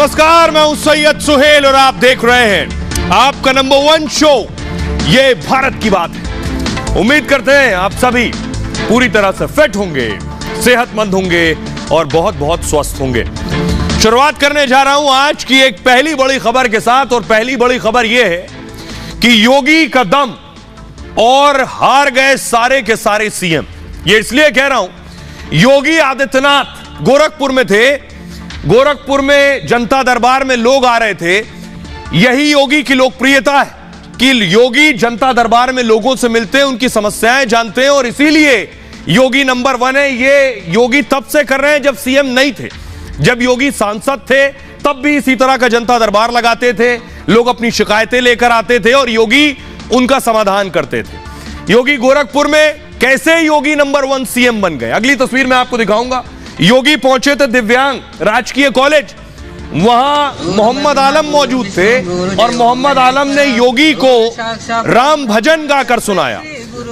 नमस्कार, मैं हूं सैयद सुहेल और आप देख रहे हैं आपका नंबर 1 शो ये भारत की बात है। उम्मीद करते हैं आप सभी पूरी तरह से फिट होंगे, सेहतमंद होंगे और बहुत बहुत स्वस्थ होंगे। शुरुआत करने जा रहा हूं आज की एक पहली बड़ी खबर के साथ और पहली बड़ी खबर यह है कि योगी का दम और हार गए सारे के सारे सीएम। ये इसलिए कह रहा हूं, योगी आदित्यनाथ गोरखपुर में थे, गोरखपुर में जनता दरबार में लोग आ रहे थे। यही योगी की लोकप्रियता है कि योगी जनता दरबार में लोगों से मिलते हैं, उनकी समस्याएं जानते हैं और इसीलिए योगी नंबर 1 है। ये योगी तब से कर रहे हैं जब सीएम नहीं थे। जब योगी सांसद थे तब भी इसी तरह का जनता दरबार लगाते थे, लोग अपनी शिकायतें लेकर आते थे और योगी उनका समाधान करते थे। योगी गोरखपुर में कैसे योगी नंबर 1 सीएम बन गए, अगली तस्वीर में आपको दिखाऊंगा। योगी पहुंचे थे दिव्यांग राजकीय कॉलेज, वहां मोहम्मद आलम मौजूद थे और मोहम्मद आलम ने योगी को राम भजन गाकर सुनाया।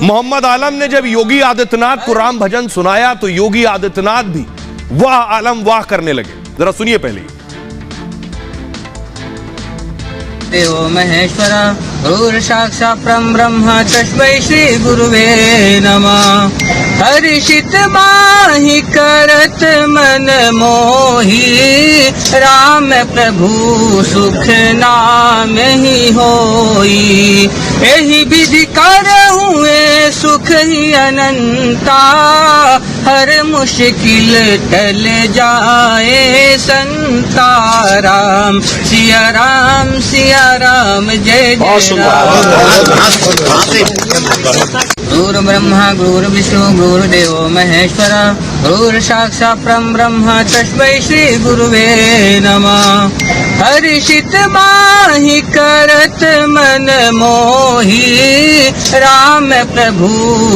मोहम्मद आलम ने जब योगी आदित्यनाथ को राम भजन सुनाया तो योगी आदित्यनाथ भी वाह आलम वाह करने लगे। जरा सुनिए पहले। देवो महेश्वर गुरुर साक्षात् परं ब्रह्म तस्मै श्री गुरुवे नमः। हर्षित बाहि करत मन मोहि, राम प्रभु सुख नाम ही होई। एहि विधि करहुए सुख ही अनंता, हर मुश्किल टल जाए संता। राम सिया राम सिया राम जय जय गुरु ब्रह्मा गुरु विष्णु गुरुदेवो महेश्वर, गुरुर साक्षात् परं ब्रह्म तस्मै श्री गुरुवे नमः। हर्षित बाहि करत मन मोहि, राम प्रभु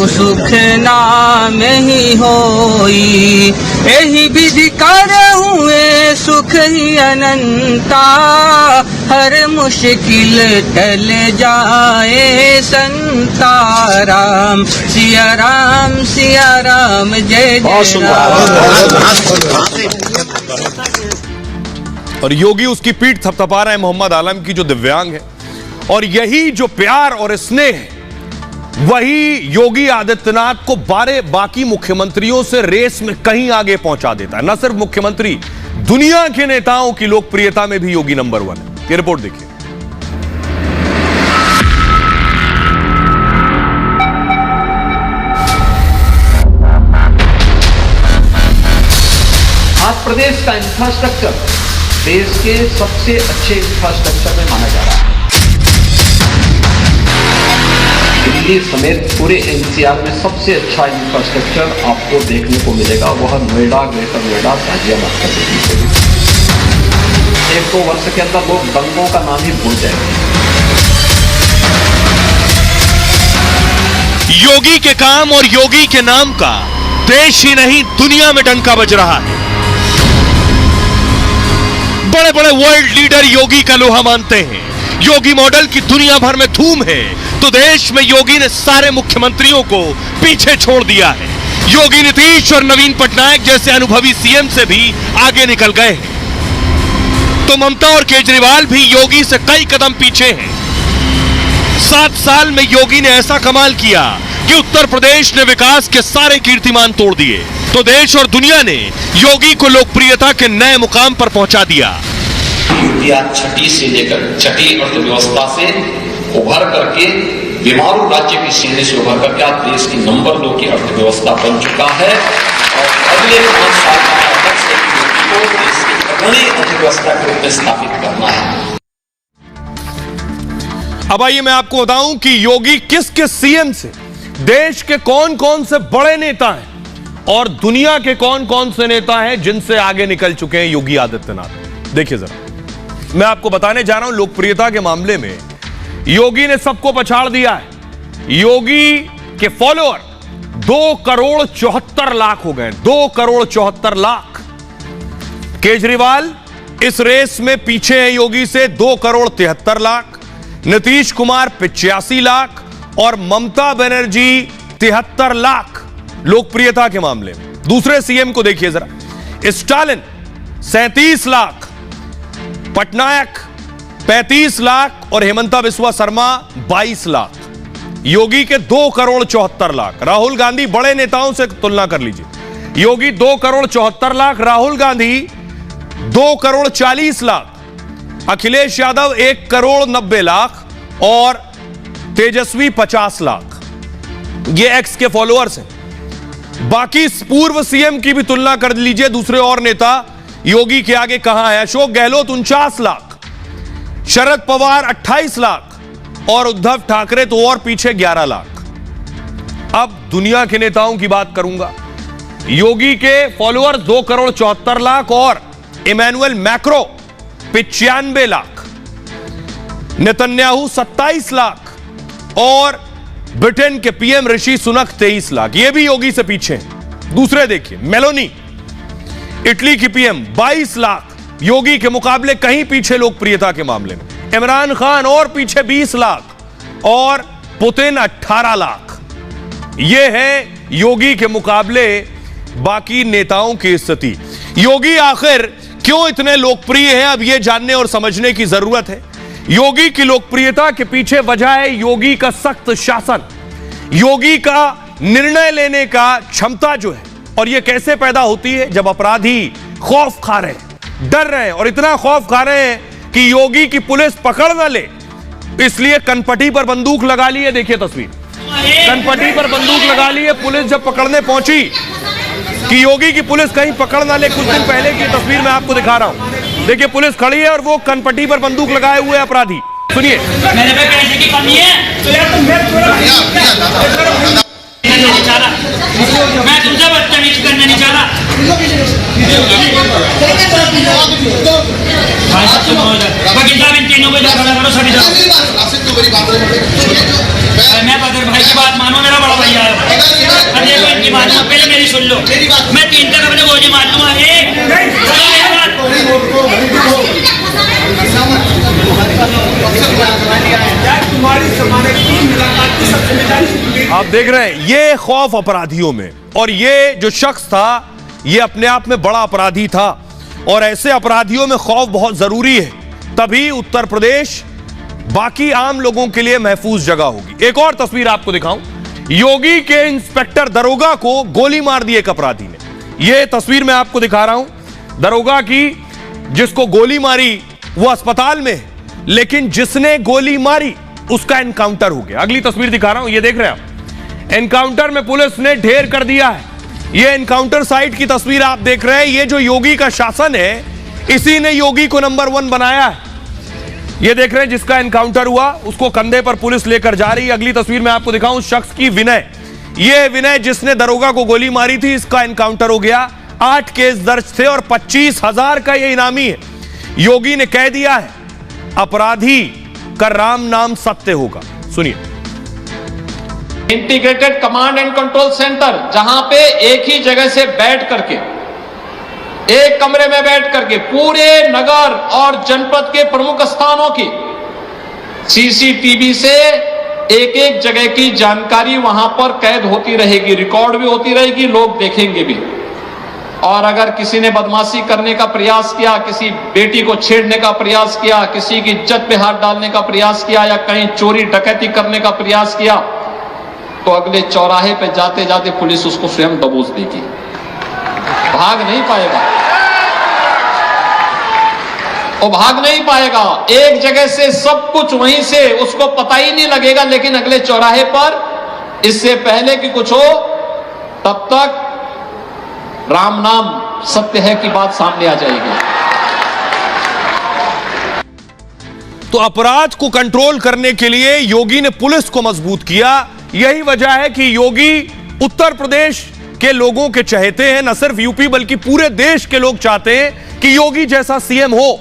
सुख नाम ही होई। एहि विधि करहुए सुख ही अनंता, हर मुश्किल टल जाए संता। राम सिया राम जय जय राम। और योगी उसकी पीठ थपथपा रहे हैं मोहम्मद आलम की, जो दिव्यांग है। और यही जो प्यार और स्नेह है वही योगी आदित्यनाथ को बाकी मुख्यमंत्रियों से रेस में कहीं आगे पहुंचा देता है। न सिर्फ मुख्यमंत्री, दुनिया के नेताओं की लोकप्रियता में भी योगी नंबर 1 है। ये रिपोर्ट देखिए। आज प्रदेश का इंफ्रास्ट्रक्चर देश के सबसे अच्छे इंफ्रास्ट्रक्चर में माना जा रहा है। दिल्ली समेत पूरे एनसीआर में सबसे अच्छा इंफ्रास्ट्रक्चर आपको देखने को मिलेगा, वह नोएडा, ग्रेटर नोएडा, गाजियाबाद का देखने को मिलेगा। 1-2 वर्ष के अंदर लोग दंगों का नाम ही भूल जाएंगे। योगी के काम और योगी के नाम का देश ही नहीं दुनिया में डंका बज रहा है। बड़े बड़े वर्ल्ड लीडर योगी का लोहा मानते हैं। योगी मॉडल की दुनिया भर में धूम है तो देश में योगी ने सारे मुख्यमंत्रियों को पीछे छोड़ दिया है। योगी नीतीश और नवीन पटनायक जैसे अनुभवी सीएम से भी आगे निकल गए हैं। तो ममता और केजरीवाल भी योगी से कई कदम पीछे हैं। 7 साल में योगी ने ऐसा कमाल किया कि उत्तर प्रदेश ने विकास के सारे कीर्तिमान तोड़ दिए तो देश और दुनिया ने योगी को लोकप्रियता के नए मुकाम पर पहुंचा दिया। छठी से लेकर छठी अर्थव्यवस्था से उभर करके बीमारू राज्य की श्रेणी से उभर करके आज देश की नंबर 2 की अर्थव्यवस्था बन चुका है और अगले 5 साल को देश की अग्रणी अर्थव्यवस्था के रूप में स्थापित करना है। अब आइए मैं आपको बताऊं कि योगी किस किस सीएम से, देश के कौन कौन से बड़े नेता हैं और दुनिया के कौन कौन से नेता हैं जिनसे आगे निकल चुके हैं योगी आदित्यनाथ। देखिए जरा, मैं आपको बताने जा रहा हूं लोकप्रियता के मामले में योगी ने सबको पछाड़ दिया है। योगी के फॉलोअर 2 करोड़ 74 लाख हो गए। 2 करोड़ 74 लाख। केजरीवाल इस रेस में पीछे है योगी से 2 करोड़ 73 लाख। नीतीश कुमार 85 लाख और ममता बनर्जी 73 लाख लोकप्रियता के मामले में। दूसरे सीएम को देखिए जरा, स्टालिन 37 लाख, पटनायक 35 लाख और हेमंता बिस्वा शर्मा 22 लाख। योगी के 2 करोड़ 74 लाख। राहुल गांधी, बड़े नेताओं से तुलना कर लीजिए, योगी 2 करोड़ 74 लाख, राहुल गांधी 2 करोड़ 40 लाख, अखिलेश यादव 1 करोड़ 90 लाख और तेजस्वी 50 लाख। ये एक्स के फॉलोअर्स हैं। बाकी पूर्व सीएम की भी तुलना कर लीजिए, दूसरे और नेता योगी के आगे कहां है। अशोक गहलोत 49 लाख, शरद पवार 28 लाख और उद्धव ठाकरे तो और पीछे 11 लाख। अब दुनिया के नेताओं की बात करूंगा। योगी के फॉलोअर्स 2 करोड़ 74 लाख और Emmanuel Macron 95 lakh, Netanyahu 27 lakh और ब्रिटेन के पीएम ऋषि सुनक 23 लाख। ये भी योगी से पीछे। दूसरे देखिए, मेलोनी इटली की पीएम 22 लाख, योगी के मुकाबले कहीं पीछे लोकप्रियता के मामले में। इमरान खान और पीछे 20 लाख और पुतिन 18 लाख। यह है योगी के मुकाबले बाकी नेताओं की स्थिति। योगी आखिर क्यों इतने लोकप्रिय हैं, अब यह जानने और समझने की जरूरत है। योगी की लोकप्रियता के पीछे वजह है योगी का सख्त शासन, योगी का निर्णय लेने का क्षमता जो है। और यह कैसे पैदा होती है? जब अपराधी खौफ खा रहे हैं, डर रहे हैं और इतना खौफ खा रहे हैं कि योगी की पुलिस पकड़ न ले, इसलिए कनपटी पर बंदूक लगा ली है। देखिए तस्वीर, कनपटी पर बंदूक लगा ली है। पुलिस जब पकड़ने पहुंची कि योगी की पुलिस कहीं पकड़ ना ले, कुछ दिन पहले की तस्वीर मैं आपको दिखा रहा हूं। देखिए पुलिस खड़ी है और वो कनपटी पर बंदूक लगाए हुए अपराधी। सुनिए, मेरे पे पैसे की कमी है तो यार तुम मैं तुमसे बदतमीज करने नहीं चाह रहा। भाई साहब तुम हो जाए वकील साहब, इन तीनों को इधर खड़ा करो, सभी जाओ। मैं बदर भाई की बात मानो, मेरा बड़ा भैया है। अरे को इनकी बात पहले मेरी सुन लो, मैं 3 तक अपने गोली मार दूंगा। आप देख रहे हैं ये खौफ अपराधियों में, और ये जो शख्स था ये अपने आप में बड़ा अपराधी था, और ऐसे अपराधियों में खौफ बहुत जरूरी है, तभी उत्तर प्रदेश बाकी आम लोगों के लिए महफूज जगह होगी। एक और तस्वीर आपको दिखाऊं, योगी के इंस्पेक्टर दरोगा को गोली मार दी एक अपराधी ने। यह तस्वीर मैं आपको दिखा रहा हूं दरोगा की, जिसको गोली मारी वो अस्पताल में, लेकिन जिसने गोली मारी उसका एनकाउंटर हो गया। अगली तस्वीर दिखा रहा हूं, ये देख रहे हैं आप, एनकाउंटर में पुलिस ने ढेर कर दिया है। ये एनकाउंटर साइट की तस्वीर आप देख रहे हैं। ये जो योगी का शासन है, इसी ने योगी को नंबर 1 बनाया है। ये देख रहे हैं जिसका एनकाउंटर हुआ, उसको कंधे पर पुलिस लेकर जा रही है। अगली तस्वीर में आपको दिखाऊं उस शख्स की, विनय। ये विनय जिसने दरोगा को गोली मारी थी, इसका एनकाउंटर हो गया। 8 केस दर्ज थे और 25,000 का ये इनामी है। योगी ने कह दिया है अपराधी का राम नाम सत्य होगा। सुनिए, integrated command and control centre, जहां पे एक ही जगह से बैठ करके, एक कमरे में बैठ करके पूरे नगर और जनपद के प्रमुख स्थानों की सीसीटीवी से एक एक जगह की जानकारी वहां पर कैद होती रहेगी, रिकॉर्ड भी होती रहेगी, लोग देखेंगे भी। और अगर किसी ने बदमाशी करने का प्रयास किया, किसी बेटी को छेड़ने का प्रयास किया, किसी की इज्जत पे हाथ डालने का प्रयास किया, या कहीं चोरी डकैती करने का प्रयास किया, तो अगले चौराहे पे जाते जाते पुलिस उसको स्वयं दबोच देगी, भाग नहीं पाएगा। वो भाग नहीं पाएगा, एक जगह से सब कुछ वहीं से उसको पता ही नहीं लगेगा, लेकिन अगले चौराहे पर इससे पहले कि कुछ हो तब तक राम नाम सत्य है की बात सामने आ जाएगी। तो अपराध को कंट्रोल करने के लिए योगी ने पुलिस को मजबूत किया। यही वजह है कि योगी उत्तर प्रदेश के लोगों के चहेते हैं, न सिर्फ यूपी बल्कि पूरे देश के लोग चाहते हैं कि योगी जैसा सीएम हो।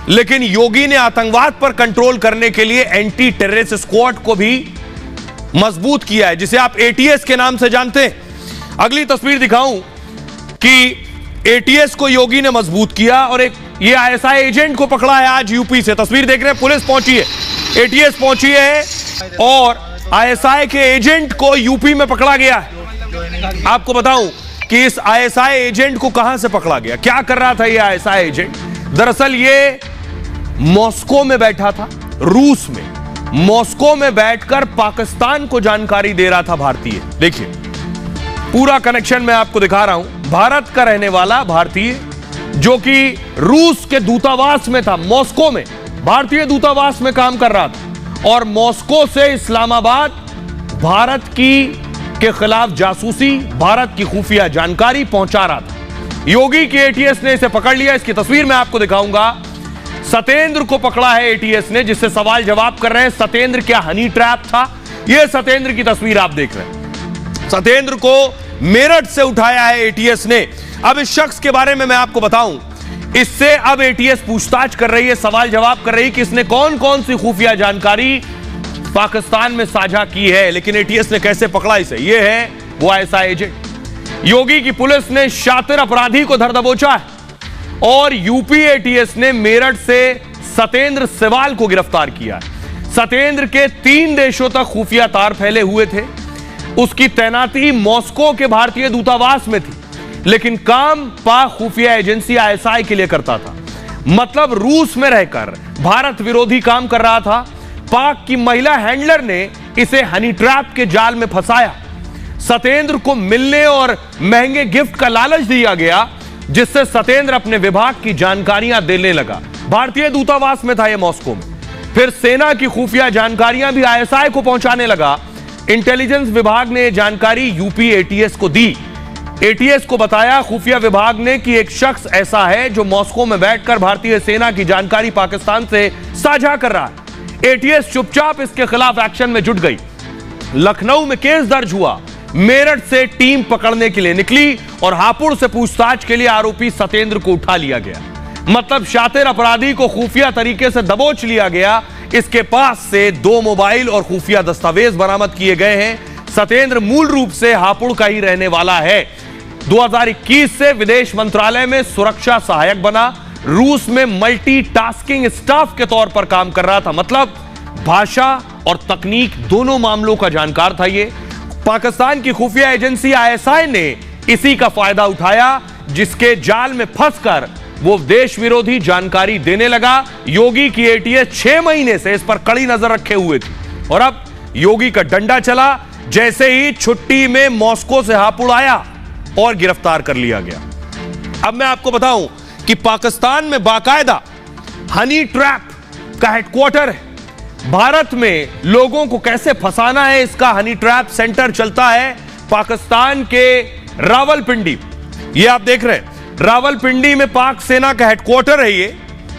लेकिन योगी ने आतंकवाद पर कंट्रोल करने के लिए एंटी टेररिस्ट स्क्वाड को भी मजबूत किया है, जिसे आप एटीएस के नाम से जानते हैं। अगली तस्वीर दिखाऊं कि एटीएस को योगी ने मजबूत किया और एक ये आईएसआई एजेंट को पकड़ा है आज यूपी से। तस्वीर देख रहे हैं, पुलिस पहुंची है, एटीएस पहुंची है और आईएसआई के एजेंट को यूपी में पकड़ा गया है। आपको बताऊं कि इस आईएसआई एजेंट को कहां से पकड़ा गया, क्या कर रहा था ये आईएसआई एजेंट। दरअसल ये मॉस्को में बैठा था, रूस में, मॉस्को में बैठकर पाकिस्तान को जानकारी दे रहा था भारतीय। देखिए पूरा कनेक्शन मैं आपको दिखा रहा हूं। भारत का रहने वाला भारतीय जो कि रूस के दूतावास में था, मॉस्को में भारतीय दूतावास में काम कर रहा था, और मॉस्को से इस्लामाबाद भारत के खिलाफ जासूसी, भारत की खुफिया जानकारी पहुंचा रहा था। योगी की एटीएस ने इसे पकड़ लिया। इसकी तस्वीर मैं आपको दिखाऊंगा। सत्येंद्र को पकड़ा है एटीएस ने, जिससे सवाल जवाब कर रहे हैं सत्येंद्र क्या हनी ट्रैप था। यह सत्येंद्र की तस्वीर आप देख रहे हैं। सत्येंद्र को मेरठ से उठाया है एटीएस ने। अब इस शख्स के बारे में मैं आपको बताऊं, इससे अब एटीएस पूछताछ कर रही है, सवाल जवाब कर रही है कि इसने कौन कौन सी खुफिया जानकारी पाकिस्तान में साझा की है, लेकिन एटीएस ने कैसे पकड़ा इसे। यह है वो आईएसआई एजेंट। योगी की पुलिस ने शातिर अपराधी को धर दबोचा है, और यूपी एटीएस ने मेरठ से सत्येंद्र सिवाल को गिरफ्तार किया है। सत्येंद्र के 3 देशों तक खुफिया तार फैले हुए थे। उसकी तैनाती मॉस्को के भारतीय दूतावास में थी, लेकिन काम पाक खुफिया एजेंसी आईएसआई के लिए करता था। मतलब रूस में रहकर भारत विरोधी काम कर रहा था। पाक की महिला हैंडलर ने इसे हनी ट्रैप के जाल में फंसाया। सत्येंद्र को मिलने और महंगे गिफ्ट का लालच दिया गया, जिससे सत्येंद्र अपने विभाग की जानकारियां देने लगा। भारतीय दूतावास में था यह मॉस्को में। फिर सेना की खुफिया जानकारियां भी आईएसआई को पहुंचाने लगा। इंटेलिजेंस विभाग ने जानकारी यूपी एटीएस को दी। एटीएस को बताया खुफिया विभाग ने कि एक शख्स ऐसा है जो मॉस्को में बैठकर भारतीय सेना की जानकारी पाकिस्तान से साझा कर रहा है। एटीएस चुपचाप इसके खिलाफ एक्शन में जुट गई। लखनऊ में केस दर्ज हुआ। मेरठ से टीम पकड़ने के लिए निकली और हापुड़ से पूछताछ के लिए आरोपी सत्येंद्र को उठा लिया गया। मतलब शातिर अपराधी को खुफिया तरीके से दबोच लिया गया। इसके पास से 2 मोबाइल और खुफिया दस्तावेज बरामद किए गए हैं। सत्येंद्र मूल रूप से हापुड़ का ही रहने वाला है। 2021 से विदेश मंत्रालय में सुरक्षा सहायक बना। रूस में मल्टीटास्किंग स्टाफ के तौर पर काम कर रहा था। मतलब भाषा और तकनीक दोनों मामलों का जानकार था ये। पाकिस्तान की खुफिया एजेंसी आईएसआई ने इसी का फायदा उठाया, जिसके जाल में फंसकर वो देश विरोधी जानकारी देने लगा। योगी की एटीएस 6 महीने से इस पर कड़ी नजर रखे हुए थी, और अब योगी का डंडा चला जैसे ही छुट्टी में मॉस्को से हापुड़ आया और गिरफ्तार कर लिया गया। अब मैं आपको बताऊं कि पाकिस्तान में बाकायदा हनी ट्रैप का हेडक्वार्टर है। भारत में लोगों को कैसे फंसाना है, इसका हनी ट्रैप सेंटर चलता है पाकिस्तान के रावलपिंडी। ये आप देख रहे हैं, रावलपिंडी में पाक सेना का हेडक्वार्टर है, ये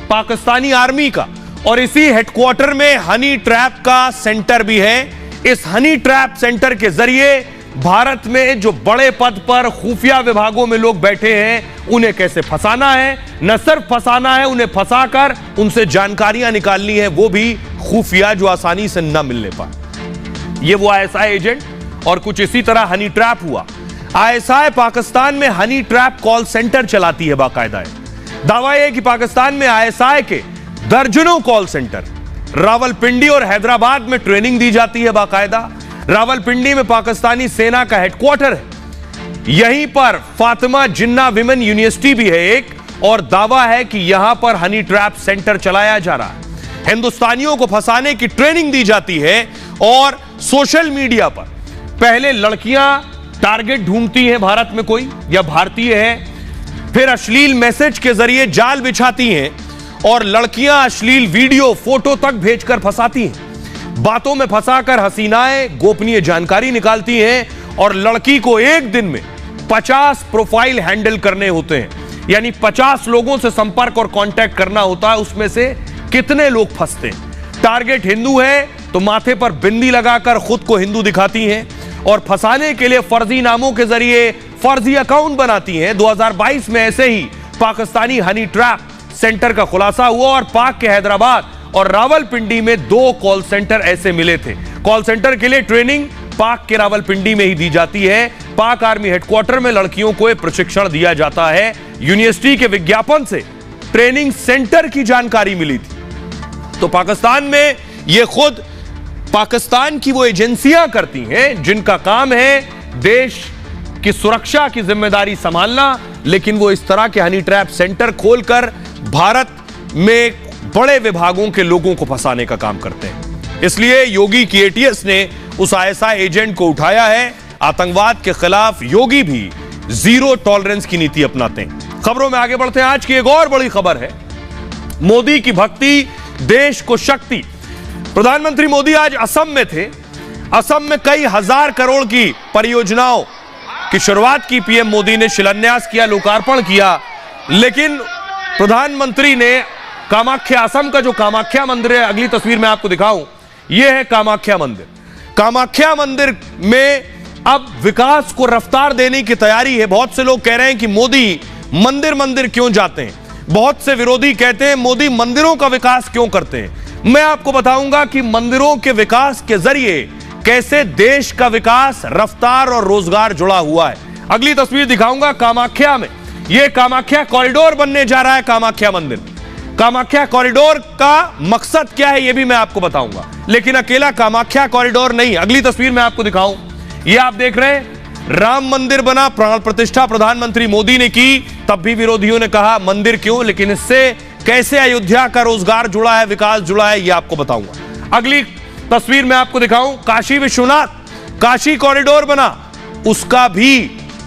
पाकिस्तानी आर्मी का, और इसी हेडक्वार्टर में हनी ट्रैप का सेंटर भी है। इस हनी ट्रैप सेंटर के जरिए भारत में जो बड़े पद पर खुफिया विभागों में लोग बैठे हैं, उन्हें कैसे फंसाना है। न सिर्फ फंसाना है, उन्हें फंसाकर उनसे जानकारियां निकालनी है, वो भी खुफिया, जो आसानी से न मिलने पाए। ये वो आईएसआई एजेंट, और कुछ इसी तरह हनी ट्रैप हुआ। आईएसआई पाकिस्तान में हनी ट्रैप कॉल सेंटर चलाती है बाकायदा। दावा यह कि पाकिस्तान में आईएसआई के दर्जनों कॉल सेंटर, रावलपिंडी और हैदराबाद में ट्रेनिंग दी जाती है बाकायदा। रावलपिंडी में पाकिस्तानी सेना का हेडक्वार्टर है। यहीं पर फातिमा जिन्ना विमेन यूनिवर्सिटी भी है एक, और दावा है कि यहां पर हनी ट्रैप सेंटर चलाया जा रहा है। हिंदुस्तानियों को फंसाने की ट्रेनिंग दी जाती है, और सोशल मीडिया पर पहले लड़कियां टारगेट ढूंढती हैं भारत में कोई या भारतीय है, फिर अश्लील मैसेज के जरिए जाल बिछाती हैं, और लड़कियां अश्लील वीडियो फोटो तक भेजकर फंसाती हैं। बातों में फंसाकर हसीनाएं गोपनीय जानकारी निकालती हैं, और लड़की को एक दिन में 50 प्रोफाइल हैंडल करने होते हैं। यानी 50 लोगों से संपर्क और कांटेक्ट करना होता है। उसमें से कितने लोग फंसते हैं। टारगेट हिंदू है तो माथे पर बिंदी लगाकर खुद को हिंदू दिखाती हैं, और फंसाने के लिए फर्जी नामों के जरिए फर्जी अकाउंट बनाती हैं। 2022 में ऐसे ही पाकिस्तानी हनी ट्रैप सेंटर का खुलासा हुआ, और पाक के हैदराबाद और रावलपिंडी में 2 कॉल सेंटर ऐसे मिले थे। कॉल सेंटर के लिए ट्रेनिंग पाक के रावलपिंडी में ही दी जाती है। पाक आर्मी हेडक्वार्टर में लड़कियों को प्रशिक्षण दिया जाता है। यूनिवर्सिटी के विज्ञापन से ट्रेनिंग सेंटर की जानकारी मिली थी। तो पाकिस्तान में यह खुद पाकिस्तान की वो एजेंसियां करती हैं जिनका काम है देश की सुरक्षा की जिम्मेदारी संभालना, लेकिन वो इस तरह के हनी ट्रैप सेंटर खोलकर भारत में बड़े विभागों के लोगों को फंसाने का काम करते हैं। इसलिए योगी की एटीएस ने उस आईएसआई एजेंट को उठाया है। आतंकवाद के खिलाफ योगी भी जीरो टॉलरेंस की नीति अपनाते हैं। खबरों में आगे बढ़ते हैं। आज की एक और बड़ी खबर है, मोदी की भक्ति देश को शक्ति। प्रधानमंत्री मोदी आज असम में थे। असम में कई हजार करोड़ की परियोजनाओं की शुरुआत की पीएम मोदी ने, शिलान्यास किया, लोकार्पण किया। लेकिन प्रधानमंत्री ने कामाख्या, असम का जो कामाख्या मंदिर है, अगली तस्वीर में आपको दिखाऊं, यह है कामाख्या मंदिर। कामाख्या मंदिर में अब विकास को रफ्तार देने की तैयारी है। बहुत से लोग कह रहे हैं कि मोदी मंदिर मंदिर क्यों जाते हैं। बहुत से विरोधी कहते हैं मोदी मंदिरों का विकास क्यों करते हैं। मैं आपको बताऊंगा कि मंदिरों के विकास के जरिए कैसे देश का विकास, रफ्तार और रोजगार जुड़ा हुआ है। अगली तस्वीर दिखाऊंगा कामाख्या में। यह कामाख्या कॉरिडोर बनने जा रहा है। कामाख्या मंदिर, कामाख्या कॉरिडोर का मकसद क्या है यह भी मैं आपको बताऊंगा। लेकिन अकेला कामाख्या कॉरिडोर नहीं, अगली तस्वीर में आपको दिखाऊं। यह आप देख रहे हैं राम मंदिर बना, प्राण प्रतिष्ठा प्रधानमंत्री मोदी ने की। तब भी विरोधियों ने कहा मंदिर क्यों, लेकिन इससे कैसे अयोध्या का रोजगार जुड़ा है, विकास जुड़ा है, यह आपको बताऊंगा। अगली तस्वीर में आपको दिखाऊं काशी विश्वनाथ, काशी कॉरिडोर बना, उसका भी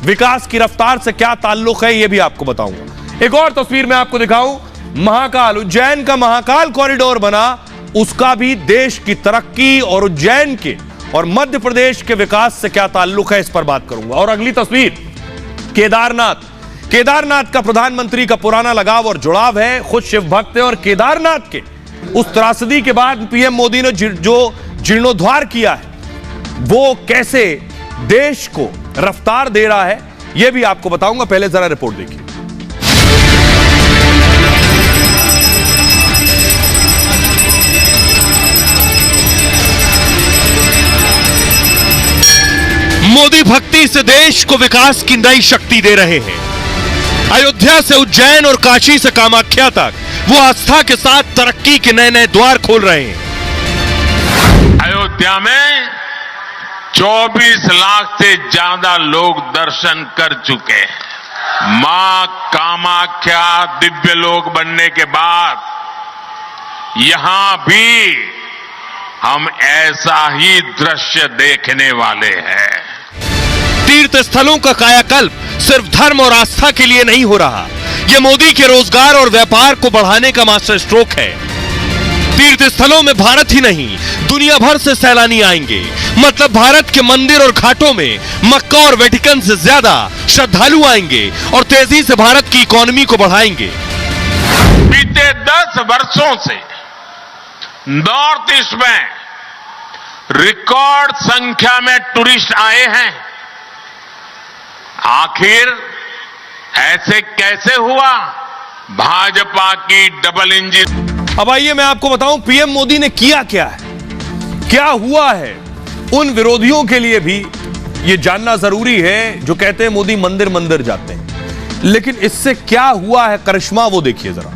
विकास की रफ्तार से क्या ताल्लुक है यह भी आपको बताऊंगा। एक और तस्वीर में आपको दिखाऊं महाकाल, उज्जैन का महाकाल कॉरिडोर बना, उसका भी देश की तरक्की और उज्जैन के और मध्य प्रदेश के विकास से क्या ताल्लुक है, इस पर बात करूंगा। और अगली तस्वीर केदारनाथ, केदारनाथ का प्रधानमंत्री का पुराना लगाव और जुड़ाव है, खुद शिव भक्त है। और केदारनाथ के उस त्रासदी के बाद पीएम मोदी ने जो जीर्णोद्धार किया है वो कैसे देश को रफ्तार दे रहा है यह भी आपको बताऊंगा। पहले जरा रिपोर्ट देखिए। मोदी भक्ति से देश को विकास की नई शक्ति दे रहे हैं। अयोध्या से उज्जैन और काशी से कामाख्या तक वो आस्था के साथ तरक्की के नए नए द्वार खोल रहे हैं। अयोध्या में 24 लाख से ज्यादा लोग दर्शन कर चुके हैं। मां कामाख्या दिव्य लोक बनने के बाद यहां भी हम ऐसा ही दृश्य देखने वाले हैं। तीर्थ स्थलों का कायाकल्प सिर्फ धर्म और आस्था के लिए नहीं हो रहा, यह मोदी के रोजगार और व्यापार को बढ़ाने का मास्टर स्ट्रोक है। तीर्थ स्थलों में भारत ही नहीं दुनिया भर से सैलानी आएंगे। मतलब भारत के मंदिर और घाटों में मक्का और वेटिकन से ज्यादा श्रद्धालु आएंगे और तेजी से भारत की इकोनॉमी को बढ़ाएंगे। बीते 10 वर्षों से नॉर्थ ईस्ट में रिकॉर्ड संख्या में टूरिस्ट आए हैं। आखिर ऐसे कैसे हुआ? भाजपा की डबल इंजन। अब आइए मैं आपको बताऊं पीएम मोदी ने किया क्या है, क्या हुआ है। उन विरोधियों के लिए भी यह जानना जरूरी है जो कहते हैं मोदी मंदिर मंदिर जाते हैं। लेकिन इससे क्या हुआ है करिश्मा, वो देखिए जरा।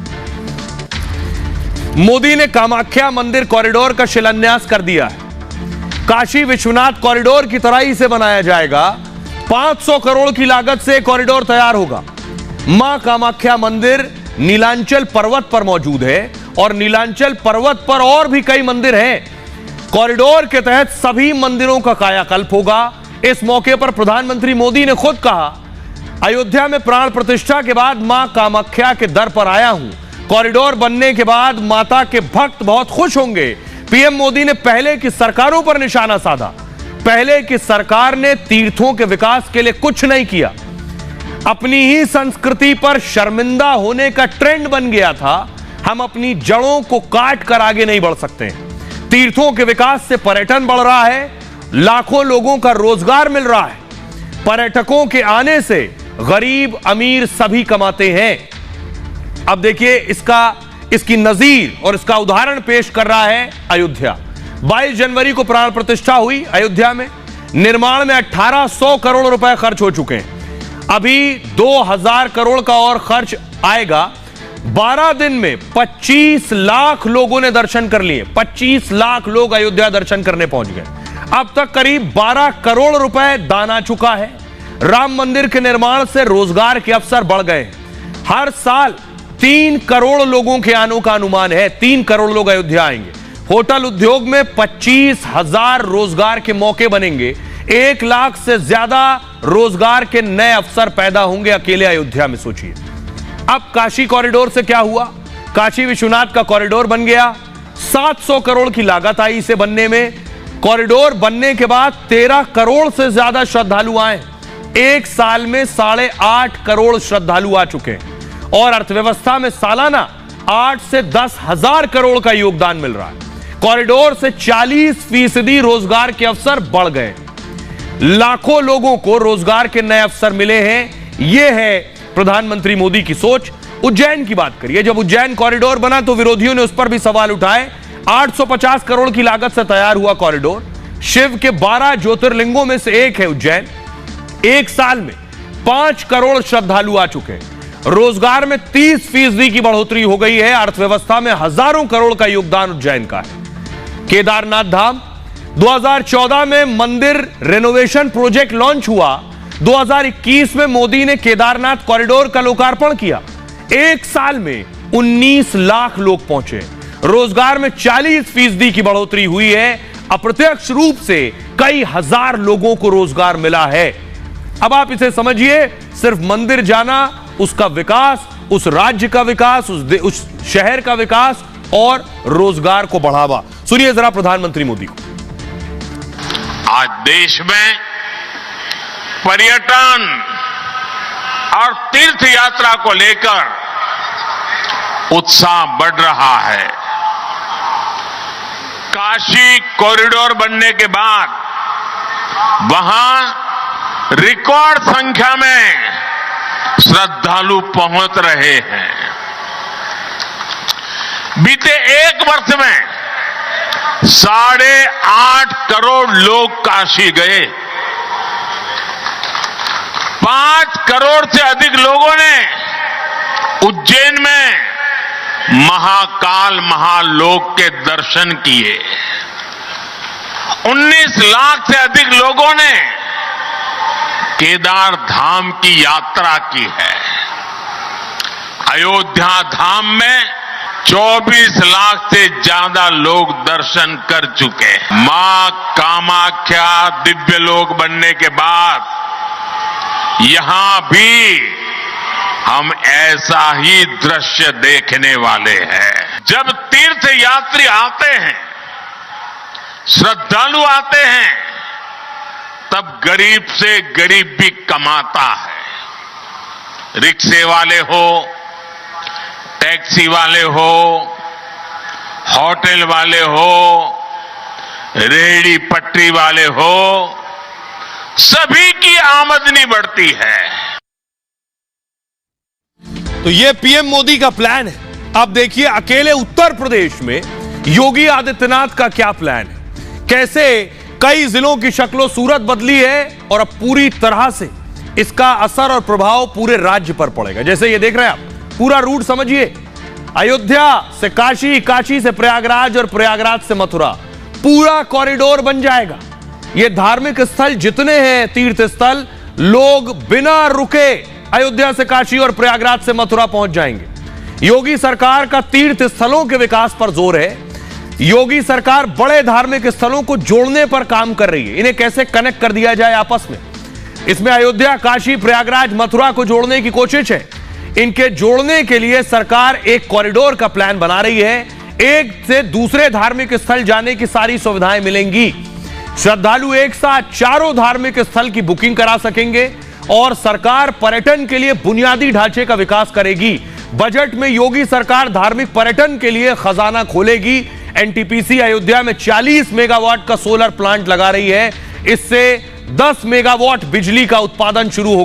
मोदी ने कामाख्या मंदिर कॉरिडोर का शिलान्यास कर दिया है। काशी विश्वनाथ कॉरिडोर की तरह ही से बनाया जाएगा। 500 करोड़ की लागत से कॉरिडोर तैयार होगा। मां कामाख्या मंदिर नीलांचल पर्वत पर मौजूद है और नीलांचल पर्वत पर और भी कई मंदिर हैं। कॉरिडोर के तहत सभी मंदिरों का कायाकल्प होगा। इस मौके पर प्रधानमंत्री मोदी ने खुद कहा, अयोध्या में प्राण प्रतिष्ठा के बाद मां कामाख्या के दर पर आया हूं। कॉरिडोर बनने के बाद माता के भक्त बहुत खुश होंगे। पीएम मोदी ने पहले की सरकारों पर निशाना साधा। पहले की सरकार ने तीर्थों के विकास के लिए कुछ नहीं किया। अपनी ही संस्कृति पर शर्मिंदा होने का ट्रेंड बन गया था। हम अपनी जड़ों को काट कर आगे नहीं बढ़ सकते। तीर्थों के विकास से पर्यटन बढ़ रहा है, लाखों लोगों का रोजगार मिल रहा है। पर्यटकों के आने से गरीब अमीर सभी कमाते हैं। अब देखिए इसकी नजीर और इसका उदाहरण पेश कर रहा है अयोध्या। 22 जनवरी को प्राण प्रतिष्ठा हुई अयोध्या में। निर्माण में 1800 करोड़ रुपए खर्च हो चुके हैं। अभी 2000 करोड़ का और खर्च आएगा। 12 दिन में 25 लाख लोगों ने दर्शन कर लिए। 25 लाख लोग अयोध्या दर्शन करने पहुंच गए। अब तक करीब 12 करोड़ रुपए दान आ चुका है। राम मंदिर के निर्माण से रोजगार के अवसर बढ़ गए। हर साल 3 करोड़ लोगों के आने का अनुमान है। 3 करोड़ लोग अयोध्या आएंगे। होटल उद्योग में 25,000 रोजगार के मौके बनेंगे। 1 लाख से ज्यादा रोजगार के नए अवसर पैदा होंगे अकेले अयोध्या में। सोचिए, अब काशी कॉरिडोर से क्या हुआ? काशी विश्वनाथ का कॉरिडोर बन गया। 700 करोड़ की लागत आई इसे बनने में। कॉरिडोर बनने के बाद 13 करोड़ से ज्यादा श्रद्धालु आए। 1 साल में 8.5 करोड़ श्रद्धालु आ चुके हैं और अर्थव्यवस्था में सालाना 8 से 10 हजार करोड़ का योगदान मिल रहा है। कॉरिडोर से 40% रोजगार के अवसर बढ़ गए। लाखों लोगों को रोजगार के नए अवसर मिले हैं। यह है प्रधानमंत्री मोदी की सोच। उज्जैन की बात करिए, जब उज्जैन कॉरिडोर बना तो विरोधियों ने उस पर भी सवाल उठाए। 850 करोड़ की लागत से तैयार हुआ कॉरिडोर। शिव के 12 ज्योतिर्लिंगों में से एक है उज्जैन। 1 साल में 5 करोड़ श्रद्धालु आ चुके हैं। रोजगार में 30% की बढ़ोतरी हो गई है। अर्थव्यवस्था में हजारों करोड़ का योगदान उज्जैन का है। केदारनाथ धाम 2014 में मंदिर रेनोवेशन प्रोजेक्ट लॉन्च हुआ। 2021 में मोदी ने केदारनाथ कॉरिडोर का लोकार्पण किया। 1 साल में 19 लाख लोग पहुंचे। रोजगार में 40% की बढ़ोतरी हुई है। अप्रत्यक्ष रूप से कई हजार लोगों को रोजगार मिला है। अब आप इसे समझिए, सिर्फ मंदिर जाना, उसका विकास, उस राज्य का विकास, उस शहर का विकास और रोजगार को बढ़ावा। सुनिए जरा प्रधानमंत्री मोदी को। आज देश में पर्यटन और तीर्थ यात्रा को लेकर उत्साह बढ़ रहा है। काशी कॉरिडोर बनने के बाद वहां रिकॉर्ड संख्या में श्रद्धालु पहुंच रहे हैं। बीते 1 वर्ष में 8.5 करोड़ लोग काशी गए। 5 करोड़ से अधिक लोगों ने उज्जैन में महाकाल महालोक के दर्शन किए। 19 लाख से अधिक लोगों ने केदार धाम की यात्रा की है। अयोध्या धाम में 24 लाख से ज्यादा लोग दर्शन कर चुके हैं। मां कामाख्या दिव्य लोक बनने के बाद यहां भी हम ऐसा ही दृश्य देखने वाले हैं। जब तीर्थ यात्री आते हैं, श्रद्धालु आते हैं, तब गरीब से गरीब भी कमाता है। रिक्शे वाले हो, टैक्सी वाले हो, होटल वाले हो, रेहड़ी पटरी वाले हो, सभी की आमदनी बढ़ती है। तो यह पीएम मोदी का प्लान है। अब देखिए अकेले उत्तर प्रदेश में योगी आदित्यनाथ का क्या प्लान है, कैसे कई जिलों की शक्लो सूरत बदली है और अब पूरी तरह से इसका असर और प्रभाव पूरे राज्य पर पड़ेगा। जैसे ये देख रहे हैं आप, पूरा रूट समझिए, अयोध्या से काशी, काशी से प्रयागराज और प्रयागराज से मथुरा, पूरा कॉरिडोर बन जाएगा। ये धार्मिक स्थल जितने हैं, तीर्थ स्थल, लोग बिना रुके अयोध्या से काशी और प्रयागराज से मथुरा पहुंच जाएंगे। योगी सरकार का तीर्थ स्थलों के विकास पर जोर है। योगी सरकार बड़े धार्मिक स्थलों को जोड़ने पर काम कर रही है। इन्हें कैसे कनेक्ट कर दिया जाए आपस में, इसमें अयोध्या, काशी, प्रयागराज, मथुरा को जोड़ने की कोशिश है। इनके जोड़ने के लिए सरकार एक कॉरिडोर का प्लान बना रही है। एक से दूसरे धार्मिक स्थल जाने की सारी सुविधाएं मिलेंगी। श्रद्धालु एक साथ चारों धार्मिक स्थल की बुकिंग करा सकेंगे और सरकार पर्यटन के लिए बुनियादी ढांचे का विकास करेगी। बजट में योगी सरकार धार्मिक पर्यटन के लिए खजाना खोलेगी। एनटीपीसी अयोध्या में 40 मेगावाट का सोलर प्लांट लगा रही है। इससे 10 मेगावाट बिजली का उत्पादन शुरू हो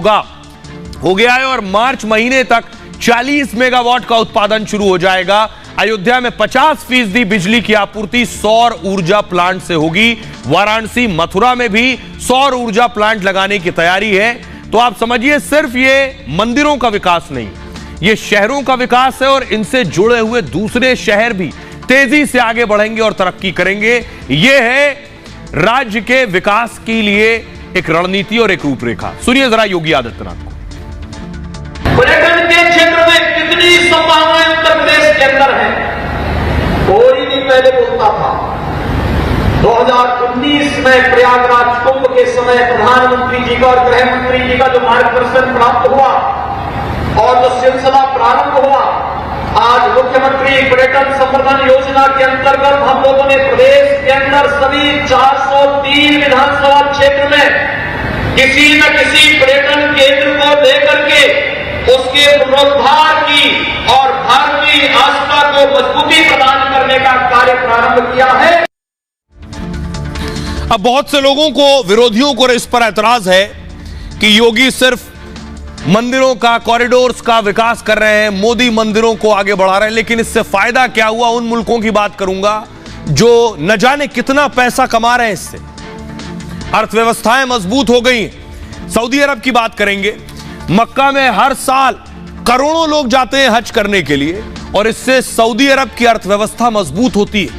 गया है और मार्च महीने तक 40 मेगावाट का उत्पादन शुरू हो जाएगा। अयोध्या में 50% बिजली की आपूर्ति सौर ऊर्जा प्लांट से होगी। वाराणसी, मथुरा में भी सौर ऊर्जा प्लांट लगाने की तैयारी है। तो आप समझिए, सिर्फ ये मंदिरों का विकास नहीं, ये शहरों का विकास है और इनसे जुड़े हुए दूसरे शहर भी तेजी से आगे बढ़ेंगे और तरक्की करेंगे। यह है राज्य के विकास के लिए एक रणनीति और एक रूपरेखा। सुनिए जरा योगी आदित्यनाथ को। पर्यटन के क्षेत्र में कितनी संभावनाएं उत्तर प्रदेश के अंदर हैं। कोई नहीं पहले बोलता था। 2019 में प्रयागराज कुंभ के समय प्रधानमंत्री जी का और गृह मंत्री जी का जो मार्गदर्शन प्राप्त हुआ और जो सिलसिला प्रारंभ हुआ, आज मुख्यमंत्री पर्यटन संवर्धन योजना के अंतर्गत हम लोगों ने प्रदेश के अंदर सभी 403 विधानसभा क्षेत्र में किसी न किसी पर्यटन केंद्र को लेकर के उसके पुनरुद्धार की और भारतीय आस्था को मजबूती प्रदान करने का कार्य प्रारंभ किया है। अब बहुत से लोगों को, विरोधियों को इस पर ऐतराज है कि योगी सिर्फ मंदिरों का, कॉरिडोर्स का विकास कर रहे हैं, मोदी मंदिरों को आगे बढ़ा रहे हैं, लेकिन इससे फायदा क्या हुआ? उन मुल्कों की बात करूंगा जो न जाने कितना पैसा कमा रहे हैं इससे, अर्थव्यवस्थाएं मजबूत हो गई। सऊदी अरब की बात करेंगे। मक्का में हर साल करोड़ों लोग जाते हैं हज करने के लिए और इससे सऊदी अरब की अर्थव्यवस्था मजबूत होती है,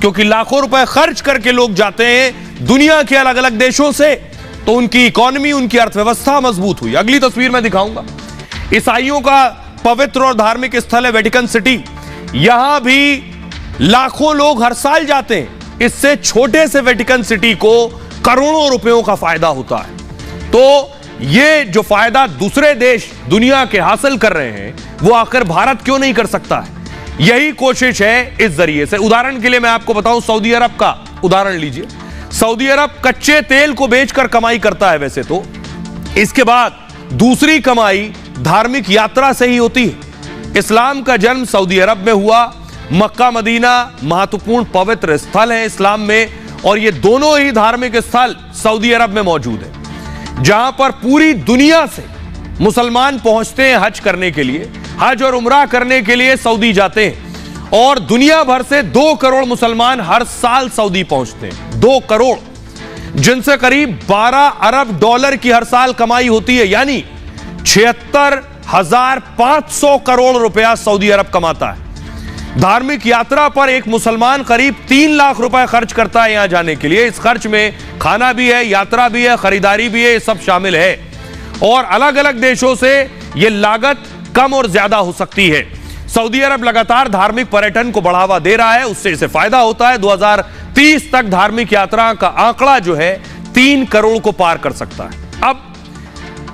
क्योंकि लाखों रुपए खर्च करके लोग जाते हैं दुनिया के अलग अलग देशों से, तो उनकी इकोनॉमी, उनकी अर्थव्यवस्था मजबूत हुई। अगली तस्वीर में दिखाऊंगा। ईसाइयों का पवित्र और धार्मिक स्थल है वेटिकन सिटी। यहां भी लाखों लोग हर साल जाते हैं। इससे छोटे से वेटिकन सिटी को करोड़ों रुपयों का फायदा होता है। तो ये जो फायदा दूसरे देश दुनिया के हासिल कर रहे हैं, वो आखिर भारत क्यों नहीं कर सकता है? यही कोशिश है इस जरिए से। उदाहरण के लिए मैं आपको बताऊं, सऊदी अरब का उदाहरण लीजिए। सऊदी अरब कच्चे तेल को बेचकर कमाई करता है वैसे तो, इसके बाद दूसरी कमाई धार्मिक यात्रा से ही होती है। इस्लाम का जन्म सऊदी अरब में हुआ। मक्का मदीना महत्वपूर्ण पवित्र स्थल है इस्लाम में, और ये दोनों ही धार्मिक स्थल सऊदी अरब में मौजूद है, जहां पर पूरी दुनिया से मुसलमान पहुंचते हैं हज करने के लिए। हज और उम्रा करने के लिए सऊदी जाते हैं और दुनिया भर से 2 करोड़ मुसलमान हर साल सऊदी पहुंचते हैं। 2 करोड़, जिनसे करीब 12 अरब डॉलर की हर साल कमाई होती है, यानी 76,500 करोड़ रुपया सऊदी अरब कमाता है। धार्मिक यात्रा पर एक मुसलमान करीब 3 लाख रुपए खर्च करता है यहां जाने के लिए। इस खर्च में खाना भी है, यात्रा भी है, खरीदारी भी है, ये सब शामिल है। और अलग अलग देशों से यह लागत कम और ज्यादा हो सकती है। सऊदी अरब लगातार धार्मिक पर्यटन को बढ़ावा दे रहा है, उससे इसे फायदा होता है। 2030 तक धार्मिक यात्रा का आंकड़ा जो है 3 करोड़ को पार कर सकता है। अब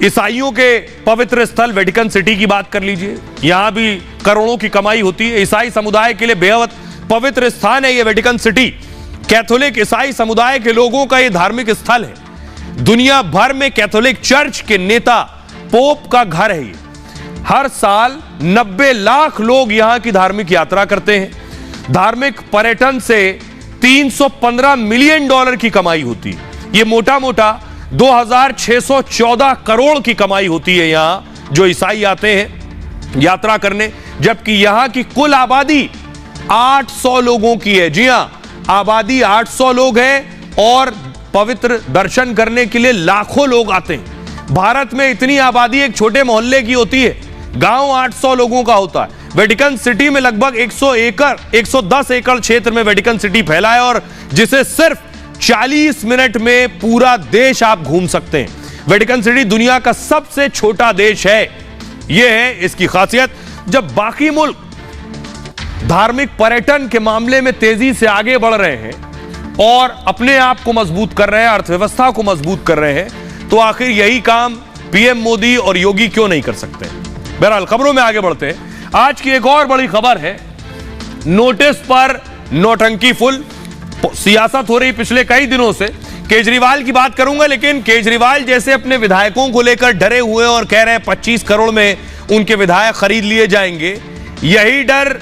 ईसाइयों के पवित्र स्थल वेटिकन सिटी की बात कर लीजिए। यहां भी करोड़ों की कमाई होती है। ईसाई समुदाय के लिए बेहद पवित्र स्थान है यह वेटिकन सिटी। कैथोलिक ईसाई समुदाय के लोगों का यह धार्मिक स्थल है। दुनिया भर में कैथोलिक चर्च के नेता, पोप का घर है। हर साल 90 लाख लोग यहां की धार्मिक यात्रा करते हैं। धार्मिक पर्यटन से 315 मिलियन डॉलर की कमाई होती है। यह मोटा मोटा 2614 करोड़ की कमाई होती है यहां जो ईसाई आते हैं यात्रा करने, जबकि यहां की कुल आबादी 800 लोगों की है। जी हां, आबादी 800 लोग हैं और पवित्र दर्शन करने के लिए लाखों लोग आते हैं। भारत में इतनी आबादी एक छोटे मोहल्ले की होती है, गांव 800 लोगों का होता है। वेटिकन सिटी में लगभग 110 एकड़ क्षेत्र में वेटिकन सिटी फैला है और जिसे सिर्फ 40 मिनट में पूरा देश आप घूम सकते हैं। वेटिकन सिटी दुनिया का सबसे छोटा देश है, यह है इसकी खासियत। जब बाकी मुल्क धार्मिक पर्यटन के मामले में तेजी से आगे बढ़ रहे हैं और अपने आप को मजबूत कर रहे हैं, अर्थव्यवस्था को मजबूत कर रहे हैं, तो आखिर यही काम पीएम मोदी और योगी क्यों नहीं कर सकते? बहरहाल खबरों में आगे बढ़ते हैं। आज की एक और बड़ी खबर है, नोटिस पर नौटंकी फुल। सियासत हो रही पिछले कई दिनों से। केजरीवाल की बात करूंगा, लेकिन केजरीवाल जैसे अपने विधायकों को लेकर डरे हुए और कह रहे हैं 25 करोड़ में उनके विधायक खरीद लिए जाएंगे। यही डर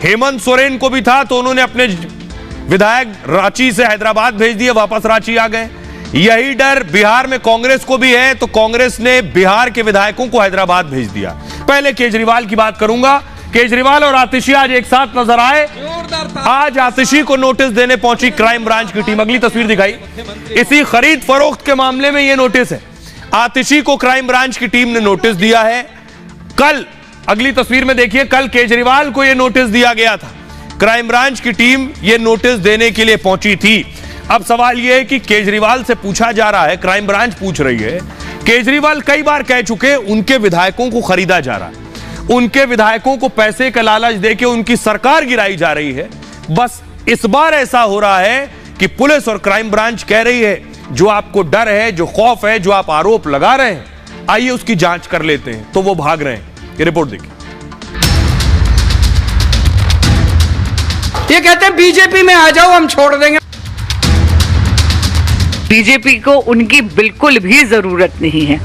हेमंत सोरेन को भी था, तो उन्होंने अपने विधायक रांची से हैदराबाद भेज दिए, वापस रांची आ गए। यही डर बिहार में कांग्रेस को भी है, तो कांग्रेस ने बिहार के विधायकों को हैदराबाद भेज दिया। पहले केजरीवाल की बात करूंगा। केजरीवाल और आतिशी आज एक साथ नजर आए। आज आतिशी को नोटिस देने पहुंची क्राइम ब्रांच की टीम। अगली तस्वीर दिखाई। इसी खरीद फरोख्त के मामले में यह नोटिस है। आतिशी को क्राइम ब्रांच की टीम ने नोटिस दिया है। कल, अगली तस्वीर में देखिए, कल केजरीवाल को यह नोटिस दिया गया था। क्राइम ब्रांच की टीम यह नोटिस देने के लिए पहुंची थी। अब सवाल यह है कि केजरीवाल से पूछा जा रहा है, क्राइम ब्रांच पूछ रही है, केजरीवाल कई बार कह चुके उनके विधायकों को खरीदा जा रहा है। उनके विधायकों को पैसे का लालच देके उनकी सरकार गिराई जा रही है। बस इस बार ऐसा हो रहा है कि पुलिस और क्राइम ब्रांच कह रही है जो आपको डर है, जो खौफ है, जो आप आरोप लगा रहे हैं, आइए उसकी जांच कर लेते हैं, तो वो भाग रहे हैं। ये रिपोर्ट देखिए। ये कहते हैं बीजेपी में आ जाओ, हम छोड़ देंगे। बीजेपी को उनकी बिल्कुल भी जरूरत नहीं है।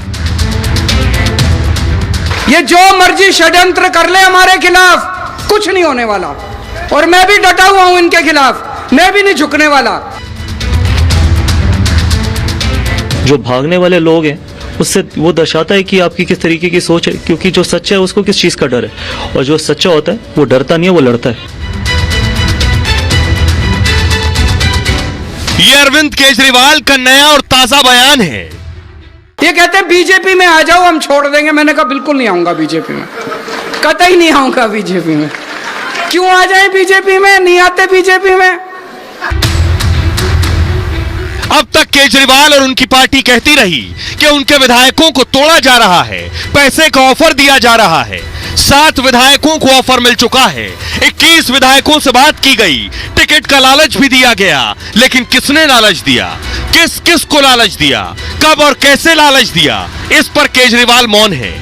ये जो मर्जी षड्यंत्र कर ले हमारे खिलाफ, कुछ नहीं होने वाला। और मैं भी डटा हुआ हूं इनके खिलाफ, मैं भी नहीं झुकने वाला। जो भागने वाले लोग हैं उससे वो दर्शाता है कि आपकी किस तरीके की सोच है, क्योंकि जो सच्चा है उसको किस चीज का डर है, और जो सच्चा होता है वो डरता नहीं है, वो लड़ता है। ये अरविंद केजरीवाल का नया और ताजा बयान है। ये कहते हैं बीजेपी में आ जाओ, हम छोड़ देंगे। मैंने कहा बिल्कुल नहीं आऊंगा बीजेपी में, कतई नहीं आऊंगा बीजेपी में। क्यों आ जाए बीजेपी में? नहीं आते बीजेपी में। अब तक केजरीवाल और उनकी पार्टी कहती रही कि उनके विधायकों को तोड़ा जा रहा है, पैसे का ऑफर दिया जा रहा है। 7 विधायकों को ऑफर मिल चुका है, 21 विधायकों से बात की गई, टिकट का लालच भी दिया गया। लेकिन किसने लालच दिया, किस किस को लालच दिया, कब और कैसे लालच दिया, इस पर केजरीवाल मौन है।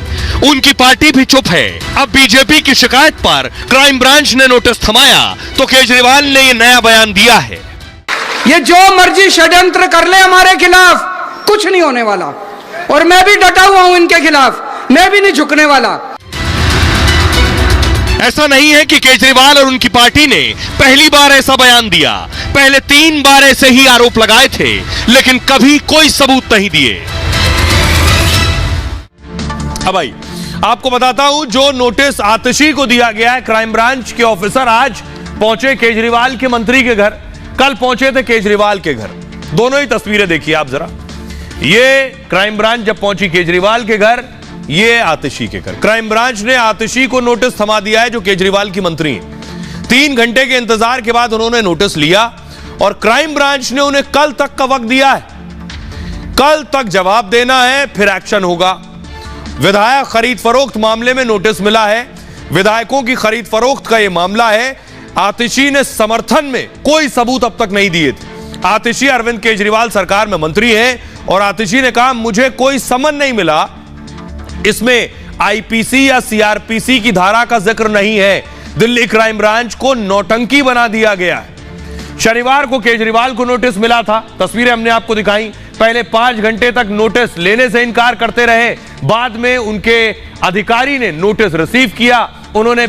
उनकी पार्टी भी चुप है। अब बीजेपी की शिकायत पर क्राइम ब्रांच ने नोटिस थमाया तो केजरीवाल ने यह नया बयान दिया है। ये जो मर्जी षड्यंत्र कर ले हमारे खिलाफ, कुछ नहीं होने वाला। और मैं भी डटा हुआ हूं इनके खिलाफ, मैं भी नहीं झुकने वाला। ऐसा नहीं है कि केजरीवाल और उनकी पार्टी ने पहली बार ऐसा बयान दिया। पहले 3 बार ऐसे ही आरोप लगाए थे, लेकिन कभी कोई सबूत नहीं दिए। अब भाई आपको बताता हूं, जो नोटिस आतिशी को दिया गया है, क्राइम ब्रांच के ऑफिसर आज पहुंचे केजरीवाल के मंत्री के घर, कल पहुंचे थे केजरीवाल के घर। दोनों ही तस्वीरें देखिए आप जरा। ये क्राइम ब्रांच जब पहुंची केजरीवाल के घर, ये आतिशी के घर। क्राइम ब्रांच ने आतिशी को नोटिस थमा दिया है, जो केजरीवाल की मंत्री हैं। 3 घंटे के इंतजार के बाद उन्होंने नोटिस लिया और क्राइम ब्रांच ने उन्हें कल तक का वक्त दिया है। कल तक जवाब देना है, फिर एक्शन होगा। विधायक खरीद फरोख्त मामले में नोटिस मिला है। विधायकों की खरीद फरोख्त का यह मामला है। आतिशी ने समर्थन में कोई सबूत अब तक नहीं दिए थे। आतिशी अरविंद केजरीवाल सरकार में मंत्री हैं और आतिशी ने कहा मुझे कोई समन नहीं मिला, इसमें आईपीसी या सीआरपीसी की धारा का जिक्र नहीं है। दिल्ली क्राइम ब्रांच को नौटंकी बना दिया गया है। शनिवार को केजरीवाल को नोटिस मिला था, तस्वीरें हमने आपको दिखाई। पहले 5 घंटे तक नोटिस लेने से इनकार करते रहे, बाद में उनके अधिकारी ने नोटिस रिसीव किया। उन्होंने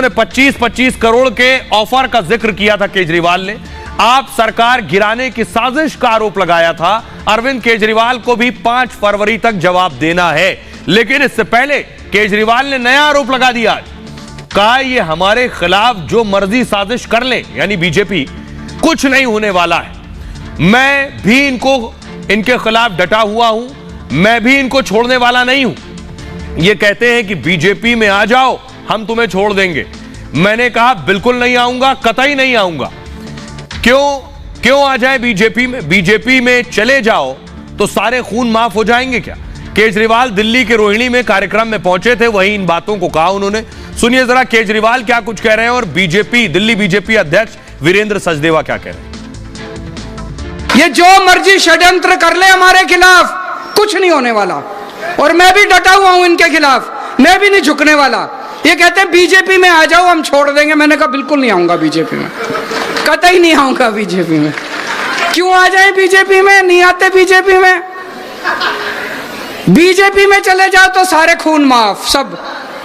25 करोड़ के ऑफर का जिक्र किया था केजरीवाल ने। आप सरकार गिराने की साजिश का आरोप लगाया था। अरविंद केजरीवाल को भी 5 फरवरी तक जवाब देना है, लेकिन इससे पहले केजरीवाल ने नया आरोप लगा दिया। कहा ये हमारे खिलाफ जो मर्जी साजिश कर ले, यानी बीजेपी, कुछ नहीं होने वाला है। मैं भी इनके खिलाफ डटा हुआ हूं, मैं भी इनको छोड़ने वाला नहीं हूं। ये कहते हैं कि बीजेपी में आ जाओ, हम तुम्हें छोड़ देंगे। मैंने कहा बिल्कुल नहीं आऊंगा, कतई नहीं आऊंगा। क्यों आ जाए बीजेपी में? बीजेपी में चले जाओ तो सारे खून माफ हो जाएंगे क्या? केजरीवाल दिल्ली के रोहिणी में कार्यक्रम में पहुंचे थे, वहीं इन बातों को कहा उन्होंने। सुनिए जरा केजरीवाल क्या कुछ कह रहे हैं और दिल्ली बीजेपी अध्यक्ष वीरेंद्र सचदेवा क्या कह रहे हैं। ये जो मर्जी षड्यंत्र कर ले हमारे खिलाफ, कुछ नहीं होने वाला। और मैं भी डटा हुआ हूं इनके खिलाफ, मैं भी नहीं झुकने वाला। ये कहते हैं बीजेपी में आ जाओ, हम छोड़ देंगे। मैंने कहा बिल्कुल नहीं आऊंगा बीजेपी में, कतई नहीं आऊंगा बीजेपी में। क्यों आ जाए बीजेपी में? नहीं आते बीजेपी में। बीजेपी में चले जाओ तो सारे खून माफ सब।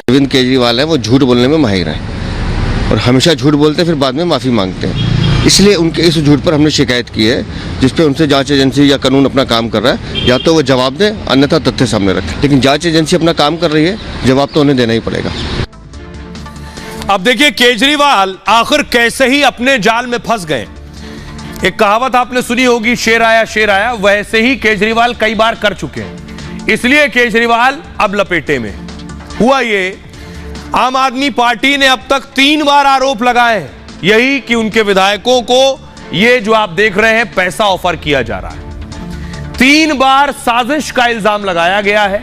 अरविंद केजरीवाल है, वो झूठ बोलने में माहिर हैं और हमेशा झूठ बोलते हैं, फिर बाद में माफी मांगते हैं। इसलिए उनके इस झूठ पर हमने शिकायत की है, जिस पे उनसे जांच एजेंसी या कानून अपना काम कर रहा है। या तो वो जवाब दें, अन्यथा तथ्य सामने रखें। लेकिन जांच एजेंसी अपना काम कर रही है, जवाब तो उन्हें देना ही पड़ेगा। अब देखिए केजरीवाल आखिर कैसे ही अपने जाल में फंस गए। एक कहावत आपने सुनी होगी, शेर आया, वैसे ही केजरीवाल कई बार कर चुके हैं। इसलिए केजरीवाल अब लपेटे में। हुआ ये, आम आदमी पार्टी ने अब तक 3 बार आरोप लगाए हैं, यही कि उनके विधायकों को ये जो आप देख रहे हैं पैसा ऑफर किया जा रहा है। 3 बार साजिश का इल्जाम लगाया गया है।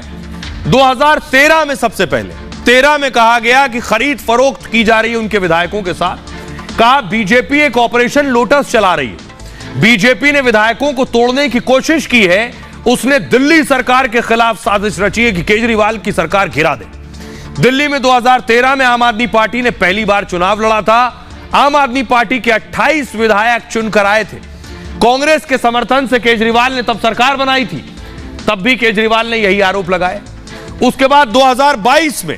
2013 में सबसे पहले 2013 में कहा गया कि खरीद फरोख्त की जा रही है उनके विधायकों के साथ। कहा बीजेपी एक ऑपरेशन लोटस चला रही है, बीजेपी ने विधायकों को तोड़ने की कोशिश की है, उसने दिल्ली सरकार के खिलाफ साजिश रची है कि केजरीवाल की सरकार गिरा दे। दिल्ली में 2013 में आम आदमी पार्टी ने पहली बार चुनाव लड़ा था। आम आदमी पार्टी के 28 विधायक चुनकर आए थे। कांग्रेस के समर्थन से केजरीवाल ने तब सरकार बनाई थी, तब भी केजरीवाल ने यही आरोप लगाए। उसके बाद 2022 में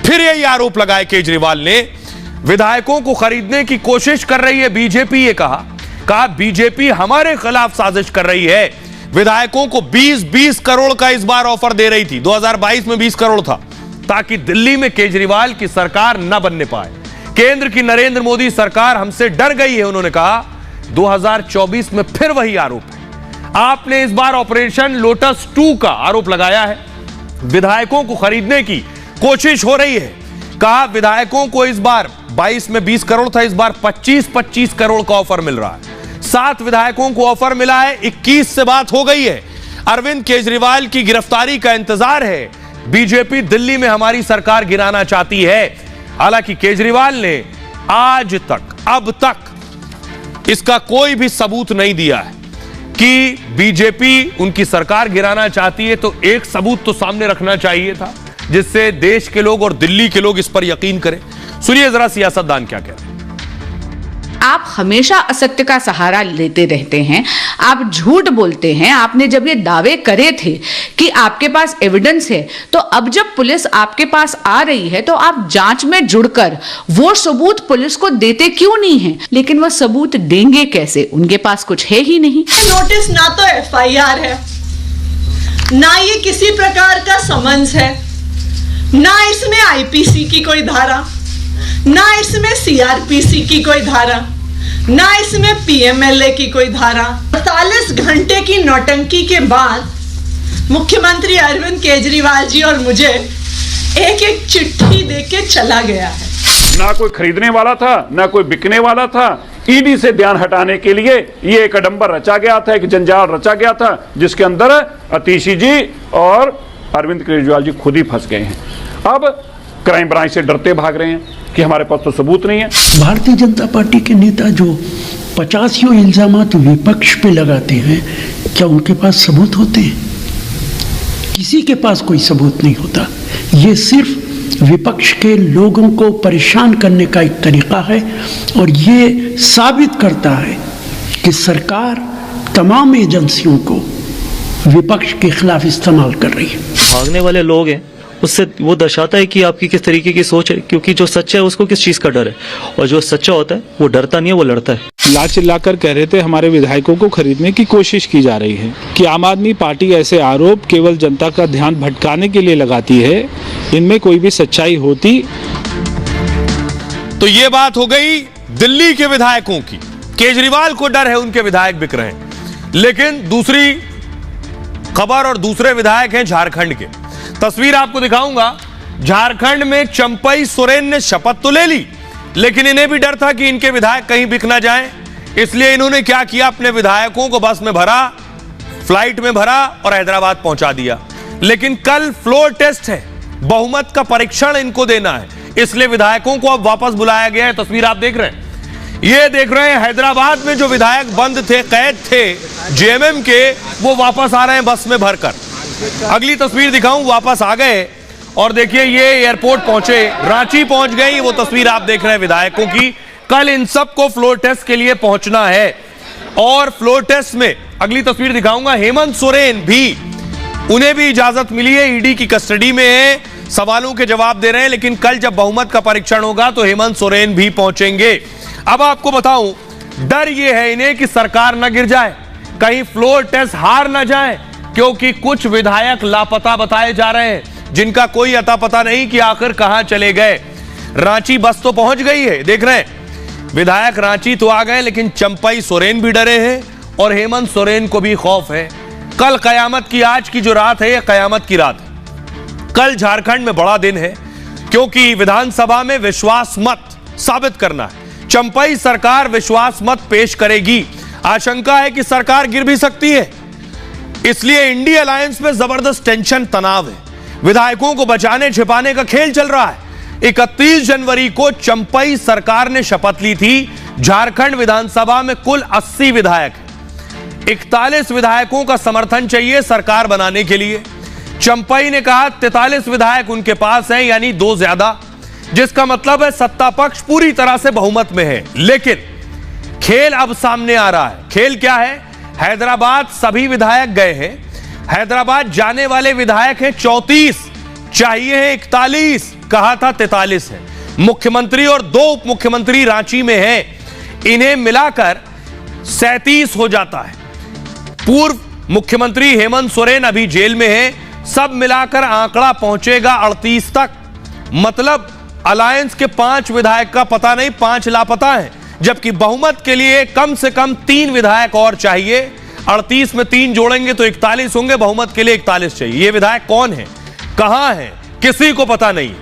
फिर यही आरोप लगाए केजरीवाल ने, विधायकों को खरीदने की कोशिश कर रही है बीजेपी। ये कहा बीजेपी हमारे खिलाफ साजिश कर रही है। विधायकों को 20-20 करोड़ का इस बार ऑफर दे रही थी। 2022 में 20 करोड़ था, ताकि दिल्ली में केजरीवाल की सरकार न बनने पाए। केंद्र की नरेंद्र मोदी सरकार हमसे डर गई है, उन्होंने कहा। 2024 में फिर वही आरोप है। आपने इस बार ऑपरेशन लोटस 2 का आरोप लगाया है। विधायकों को खरीदने की कोशिश हो रही है। कहा विधायकों को इस बार 22 में 20 करोड़ था, इस बार 25-25 करोड़ का ऑफर मिल रहा है। 7 विधायकों को ऑफर मिला है, 21 से बात हो गई है। अरविंद केजरीवाल की गिरफ्तारी का इंतजार है। बीजेपी दिल्ली में हमारी सरकार गिराना चाहती है। हालांकि केजरीवाल ने आज तक, अब तक इसका कोई भी सबूत नहीं दिया है कि बीजेपी उनकी सरकार गिराना चाहती है। तो एक सबूत तो सामने रखना चाहिए था, जिससे देश के लोग और दिल्ली के लोग इस पर यकीन करें। सुनिए जरा सियासतदान क्या कह रहे हैं। आप हमेशा असत्य का सहारा लेते रहते हैं, आप झूठ बोलते हैं। आपने जब ये दावे करे थे कि आपके पास एविडेंस है, तो अब जब पुलिस आपके पास आ रही है तो आप जांच में जुड़कर वो सबूत पुलिस को देते क्यों नहीं हैं? लेकिन वो सबूत देंगे कैसे? उनके पास कुछ है ही नहीं। नोटिस ना तो एफआईआर है, ना ये किसी प्रकार का समन्स है, ना इसमें आईपीसी की कोई धारा, ना इसमें सीआरपीसी की कोई धारा, ना इसमें पीएमएलए की कोई धारा। 48 घंटे की नौटंकी के बाद मुख्यमंत्री अरविंद केजरीवाल जी और मुझे एक एक चिट्ठी देके चला गया है। ना कोई खरीदने वाला था, ना कोई बिकने वाला था। ईडी से ध्यान हटाने के लिए ये एक अडंबर रचा गया था, एक जंजाल रचा गया था, जिसके अंदर अतीशी जी और अरविंद केजरीवाल जी खुद ही फंस गए हैं। अब क्राइम ब्रांच से डरते भाग रहे हैं कि हमारे पास तो सबूत नहीं है। भारतीय जनता पार्टी के नेता जो 50 इल्जामात विपक्ष पे लगाते हैं, क्या उनके पास सबूत होते हैं? किसी के पास कोई सबूत नहीं होता। ये सिर्फ विपक्ष के लोगों को परेशान करने का एक तरीका है, और ये साबित करता है कि सरकार तमाम एजेंसियों को विपक्ष के खिलाफ इस्तेमाल कर रही है। भागने वाले लोग हैं, उससे वो दर्शाता है कि आपकी किस तरीके की सोच है, क्योंकि जो सच्चा है उसको किस चीज का डर है, और जो सच्चा होता है वो डरता नहीं है, वो लड़ता है। ला चिल्लाकर कह रहे थे हमारे विधायकों को खरीदने की कोशिश की जा रही है, कि आम आदमी पार्टी ऐसे आरोप केवल जनता का ध्यान भटकाने के लिए लगाती है। इनमें कोई भी सच्चाई होती। तो ये बात हो गई दिल्ली के विधायकों की। केजरीवाल को डर है, उनके विधायक बिक रहे हैं। लेकिन दूसरी खबर और दूसरे विधायक हैं झारखंड के। तस्वीर आपको दिखाऊंगा। झारखंड में चंपई सोरेन ने शपथ तो ले ली, लेकिन इन्हें भी डर था कि इनके विधायक कहीं बिक ना जाएं, इसलिए इन्होंने क्या किया, अपने विधायकों को बस में भरा, फ्लाइट में भरा और हैदराबाद पहुंचा दिया। लेकिन कल फ्लोर टेस्ट है, बहुमत का परीक्षण इनको देना है, इसलिए विधायकों को अब वापस बुलाया गया है। तस्वीर आप देख रहे हैं, ये देख रहे हैं हैदराबाद में जो विधायक बंद थे, कैद थे जेएमएम के, वो वापस आ रहे हैं बस में भरकर। अगली तस्वीर दिखाऊं, वापस आ गए और देखिए ये एयरपोर्ट पहुंचे, रांची पहुंच गई। वो तस्वीर आप देख रहे हैं विधायकों की। कल इन सबको फ्लोर टेस्ट के लिए पहुंचना है, और फ्लोर टेस्ट में अगली तस्वीर दिखाऊंगा, हेमंत सोरेन भी, उन्हें भी इजाजत मिली है, ईडी की कस्टडी में है, सवालों के जवाब दे रहे हैं। लेकिन कल जब बहुमत का परीक्षण होगा तो हेमंत सोरेन भी पहुंचेंगे। अब आपको बताऊं, डर यह है इन्हें कि सरकार न गिर जाए, कहीं फ्लोर टेस्ट हार न जाए, क्योंकि कुछ विधायक लापता बताए जा रहे हैं, जिनका कोई अता पता नहीं कि आखिर कहां चले गए। रांची बस तो पहुंच गई है, देख रहे हैं विधायक रांची तो आ गए, लेकिन चंपई सोरेन भी डरे हैं और हेमंत सोरेन को भी खौफ है। कल कयामत की, आज की जो रात है, यह कयामत की रात है। कल झारखंड में बड़ा दिन है, क्योंकि विधानसभा में विश्वास मत साबित करना है। चंपई सरकार विश्वास मत पेश करेगी। आशंका है कि सरकार गिर भी सकती है, इसलिए इंडिया अलायंस में जबरदस्त टेंशन, तनाव है। विधायकों को बचाने छिपाने का खेल चल रहा है। 31 जनवरी को चंपई सरकार ने शपथ ली थी। झारखंड विधानसभा में कुल 80 विधायक हैं। 41 विधायकों का समर्थन चाहिए सरकार बनाने के लिए। चंपई ने कहा 43 विधायक उनके पास हैं, यानी 2 ज्यादा, जिसका मतलब है सत्ता पक्ष पूरी तरह से बहुमत में है। लेकिन खेल अब सामने आ रहा है। खेल क्या है? हैदराबाद सभी विधायक गए हैं। हैदराबाद जाने वाले विधायक हैं 34, चाहिए हैं 41, कहा था 43 है। मुख्यमंत्री और 2 उप मुख्यमंत्री रांची में हैं, इन्हें मिलाकर 37 हो जाता है। पूर्व मुख्यमंत्री हेमंत सोरेन अभी जेल में हैं, सब मिलाकर आंकड़ा पहुंचेगा 38 तक। मतलब अलायंस के 5 विधायक का पता नहीं, 5 लापता हैं, जबकि बहुमत के लिए कम से कम 3 विधायक और चाहिए। 38 में 3 जोड़ेंगे तो 41 होंगे, बहुमत के लिए 41 चाहिए। ये विधायक कौन है, कहां है, किसी को पता नहीं।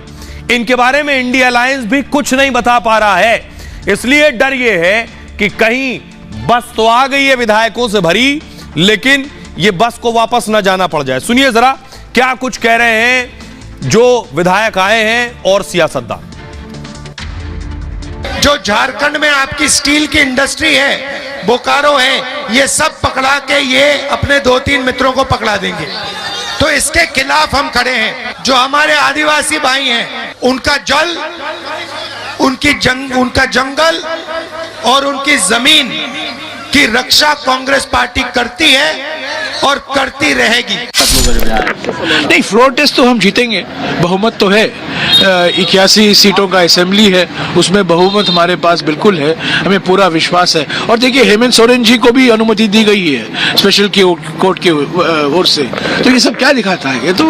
इनके बारे में इंडिया अलायंस भी कुछ नहीं बता पा रहा है। इसलिए डर यह है कि कहीं बस तो आ गई है विधायकों से भरी, लेकिन यह बस को वापस न जाना पड़ जाए। सुनिए जरा क्या कुछ कह रहे हैं जो विधायक आए हैं और सियासतदान। जो झारखंड में आपकी स्टील की इंडस्ट्री है, बोकारो है, ये सब पकड़ा के ये अपने 2-3 मित्रों को पकड़ा देंगे। तो इसके खिलाफ हम खड़े हैं। जो हमारे आदिवासी भाई हैं, उनका जल, उनका जंगल और उनकी जमीन की रक्षा कांग्रेस पार्टी करती है और करती रहेगी। नहीं, फ्लोर टेस्ट तो हम जीतेंगे, बहुमत तो है। 81 सीटों का असेंबली है, उसमें बहुमत हमारे पास बिल्कुल है, हमें पूरा विश्वास है। और देखिए हेमंत सोरेन जी को भी अनुमति दी गई है स्पेशल कोर्ट की ओर से। तो ये सब क्या दिखाता है? ये तो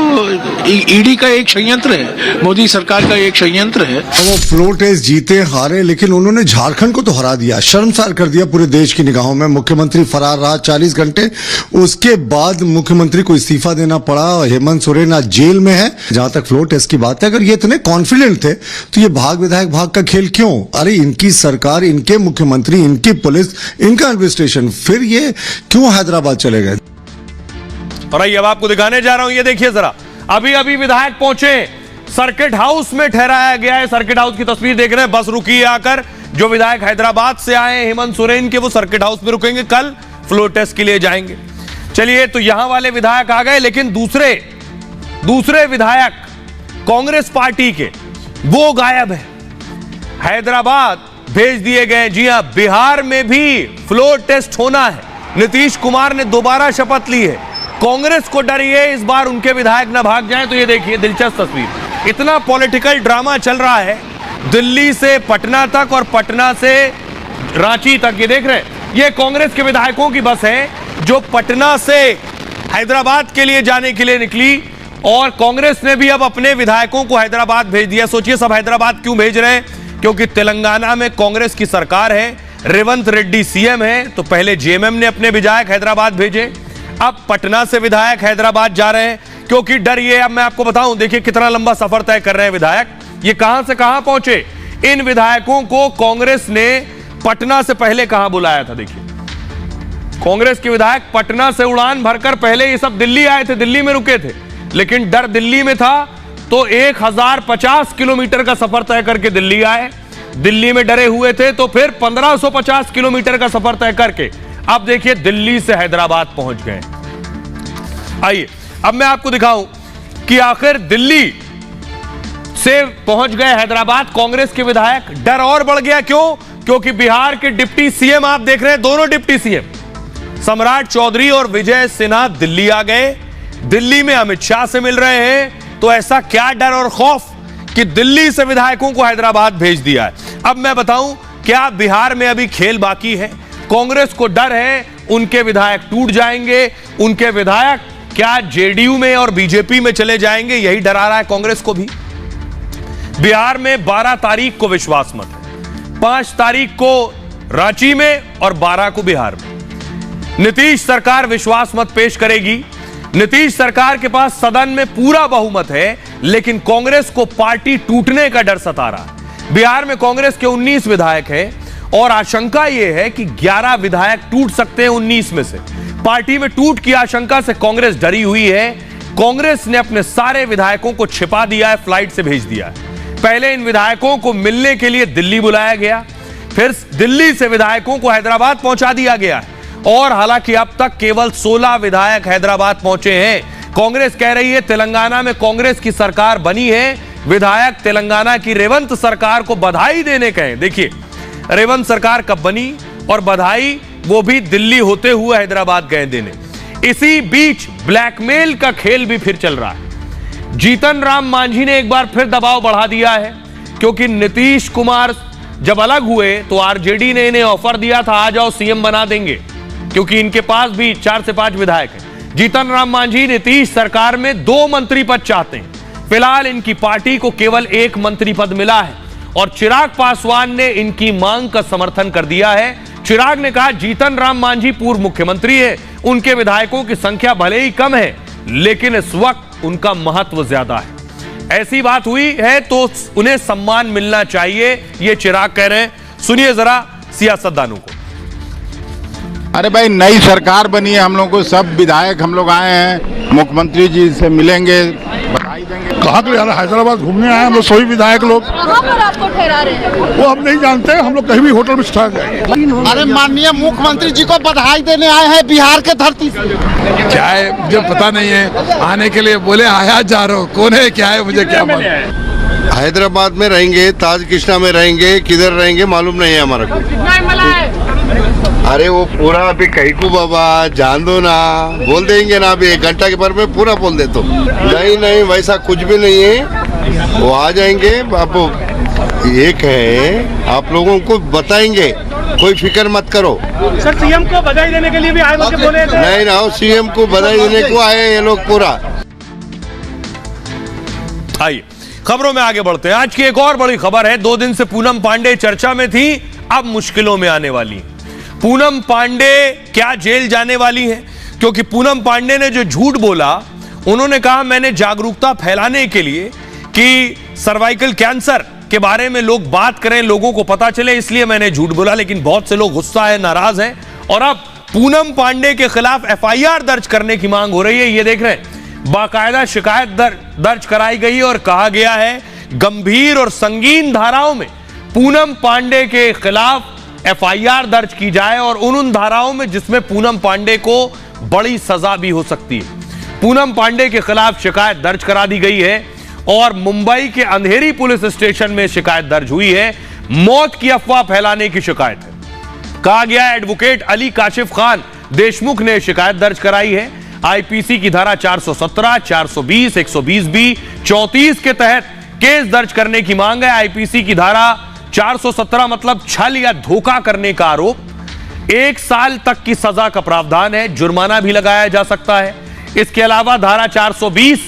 ईडी का एक षड्यंत्र है, मोदी सरकार का एक षड्यंत्र है। वो फ्लोर टेस्ट जीते हारे, लेकिन उन्होंने झारखंड को तो हरा दिया, शर्मसार कर दिया पूरे देश की निगाहों में। मुख्यमंत्री फरार रहा 40 घंटे, उसके बाद मुख्यमंत्री को इस्तीफा देना पड़ा। हेमंत सोरेन आज जेल में है। जहां तक फ्लोर टेस्ट की बात है, अगर ये इतने कॉन्फिडेंट थे तो ये भाग विधायक भाग का खेल क्यों? अरे इनकी सरकार, इनके मुख्यमंत्री, इनकी पुलिस, इनका एडमिनिस्ट्रेशन, फिर ये क्यों हैदराबाद चले गए? और अब आपको दिखाने जा रहा हूं, ये देखिए जरा, अभी अभी विधायक पहुंचे, सर्किट हाउस में ठहराया गया है। सर्किट हाउस की तस्वीर देख रहे हैं, बस रुकी है आकर। जो विधायक हैदराबाद से आए हेमंत सोरेन के, वो सर्किट हाउस में रुकेंगे, कल फ्लोर टेस्ट के लिए जाएंगे। चलिए, तो यहां वाले विधायक आ गए, लेकिन दूसरे विधायक कांग्रेस पार्टी के वो गायब है, हैदराबाद भेज दिए गए। जी हां, बिहार में भी फ्लोर टेस्ट होना है। नीतीश कुमार ने दोबारा शपथ ली है। कांग्रेस को डर ये इस बार उनके विधायक ना भाग जाएं। तो ये देखिए दिलचस्प तस्वीर, इतना पॉलिटिकल ड्रामा चल रहा है, दिल्ली से पटना तक और पटना से रांची तक। ये देख रहे हैं, ये कांग्रेस के विधायकों की बस है जो पटना से हैदराबाद के लिए जाने के लिए निकली, और कांग्रेस ने भी अब अपने विधायकों को हैदराबाद भेज दिया। सोचिए सब हैदराबाद क्यों भेज रहे हैं? क्योंकि तेलंगाना में कांग्रेस की सरकार है, रेवंत रेड्डी सीएम है, तो पहले जेएमएम ने अपने विधायक हैदराबाद भेजे, अब पटना से विधायक हैदराबाद जा रहे हैं। क्योंकि डर ये, अब मैं आपको बताऊं, देखिए कितना लंबा सफर तय कर रहे हैं विधायक। ये कहां से कहां पहुंचे? इन विधायकों को कांग्रेस ने पटना से पहले कहां बुलाया था? देखिए, कांग्रेस के विधायक पटना से उड़ान भरकर पहले ये सब दिल्ली आए थे, दिल्ली में रुके थे, लेकिन डर दिल्ली में था तो 1050 किलोमीटर का सफर तय करके दिल्ली आए। दिल्ली में डरे हुए थे तो फिर 1550 किलोमीटर का सफर तय करके अब देखिए दिल्ली से हैदराबाद पहुंच गए। आइए अब मैं आपको दिखाऊं कि आखिर दिल्ली से पहुंच गए हैदराबाद कांग्रेस के विधायक। डर और बढ़ गया, क्यों? क्योंकि बिहार के डिप्टी सीएम आप देख रहे हैं, दोनों डिप्टी सीएम सम्राट चौधरी और विजय सिन्हा दिल्ली आ गए, दिल्ली में अमित शाह से मिल रहे हैं। तो ऐसा क्या डर और खौफ कि दिल्ली से विधायकों को हैदराबाद भेज दिया है। अब मैं बताऊं, क्या बिहार में अभी खेल बाकी है? कांग्रेस को डर है उनके विधायक टूट जाएंगे, उनके विधायक क्या जेडीयू में और बीजेपी में चले जाएंगे, यही डरा रहा है कांग्रेस को भी। बिहार में 12 तारीख को विश्वास मत है, 5 तारीख को रांची में और 12 को बिहार में। नीतीश सरकार विश्वास मत पेश करेगी। नीतीश सरकार के पास सदन में पूरा बहुमत है, लेकिन कांग्रेस को पार्टी टूटने का डर सता रहा है। बिहार में कांग्रेस के 19 विधायक हैं और आशंका यह है कि 11 विधायक टूट सकते हैं 19 में से। पार्टी में टूट की आशंका से कांग्रेस डरी हुई है। कांग्रेस ने अपने सारे विधायकों को छिपा दिया है, फ्लाइट से भेज दिया है। पहले इन विधायकों को मिलने के लिए दिल्ली बुलाया गया, फिर दिल्ली से विधायकों को हैदराबाद पहुंचा दिया गया है और हालांकि अब तक केवल 16 विधायक हैदराबाद पहुंचे हैं। कांग्रेस कह रही है तेलंगाना में कांग्रेस की सरकार बनी है, विधायक तेलंगाना की रेवंत सरकार को बधाई देने कहे। देखिए रेवंत सरकार कब बनी और बधाई वो भी दिल्ली होते हुए हैदराबाद गए देने। इसी बीच ब्लैकमेल का खेल भी फिर चल रहा है। जीतन राम मांझी ने एक बार फिर दबाव बढ़ा दिया है, क्योंकि नीतीश कुमार जब अलग हुए तो आरजेडी ने इन्हें ऑफर दिया था आ जाओ सीएम बना देंगे, क्योंकि इनके पास भी 4 से 5 विधायक हैं। जीतन राम मांझी नीतीश सरकार में 2 मंत्री पद चाहते हैं। फिलहाल इनकी पार्टी को केवल 1 मंत्री पद मिला है और चिराग पासवान ने इनकी मांग का समर्थन कर दिया है। चिराग ने कहा जीतन राम मांझी पूर्व मुख्यमंत्री है, उनके विधायकों की संख्या भले ही कम है लेकिन इस वक्त उनका महत्व ज्यादा है। ऐसी बात हुई है तो उन्हें सम्मान मिलना चाहिए, ये चिराग कह रहे हैं। सुनिए जरा सियासतदानों को। अरे भाई नई सरकार बनी है, हम लोग को सब विधायक हम लोग आए हैं, मुख्यमंत्री जी से मिलेंगे, बधाई देंगे। कहाँ के यार हैदराबाद घूमने आए हम लोग सभी विधायक लोग। कहाँ पर आपको ठहरा रहे हैं? वो हम नहीं जानते, हम लोग कहीं भी होटल में ठहर गए। अरे माननीय मुख्यमंत्री जी को बधाई देने आए हैं बिहार के धरती से। क्या है मुझे पता नहीं है, आने के लिए बोले आया जा रहा हूँ, कौन है क्या है मुझे क्या मालूम। हैदराबाद में रहेंगे, ताज कृष्णा में रहेंगे, किधर रहेंगे मालूम नहीं है हमारे को। अरे वो पूरा अभी कहीं को बाबा जान दो ना, बोल देंगे ना, अभी 1 घंटा के बारे में पूरा बोल दे तो। नहीं वैसा कुछ भी नहीं है, वो आ जाएंगे। आप एक है, आप लोगों को बताएंगे, कोई फिक्र मत करो। सर सीएम को बधाई देने के लिए भी आए बोले थे। नहीं ना, सीएम को बधाई देने को आए ये लोग पूरा। आइए खबरों में आगे बढ़ते हैं। आज की एक और बड़ी खबर है। 2 दिन से पूनम पांडे चर्चा में थी, अब मुश्किलों में आने वाली। पूनम पांडे क्या जेल जाने वाली है? क्योंकि पूनम पांडे ने जो झूठ बोला, उन्होंने कहा मैंने जागरूकता फैलाने के लिए कि सर्वाइकल कैंसर के बारे में लोग बात करें, लोगों को पता चले, इसलिए मैंने झूठ बोला। लेकिन बहुत से लोग गुस्सा है, नाराज हैं और अब पूनम पांडे के खिलाफ एफआईआर दर्ज करने की मांग हो रही है। ये देख रहे हैं, बाकायदा शिकायत दर्ज कराई गई और कहा गया है गंभीर और संगीन धाराओं में पूनम पांडे के खिलाफ एफआईआर दर्ज की जाए और उन धाराओं में जिसमें पूनम पांडे को बड़ी सजा भी हो सकती है। पूनम पांडे के खिलाफ शिकायत दर्ज करा दी गई है और मुंबई के अंधेरी पुलिस स्टेशन में शिकायत दर्ज हुई है। मौत की अफवाह फैलाने की शिकायत है। कहा गया एडवोकेट अली काशिफ खान देशमुख ने शिकायत दर्ज कराई है। आईपीसी की धारा 417, 420, 120B, 34 के तहत केस दर्ज करने की मांग है। आईपीसी की धारा 417 मतलब छल या धोखा करने का आरोप, 1 साल तक की सजा का प्रावधान है, जुर्माना भी लगाया जा सकता है। इसके अलावा धारा 420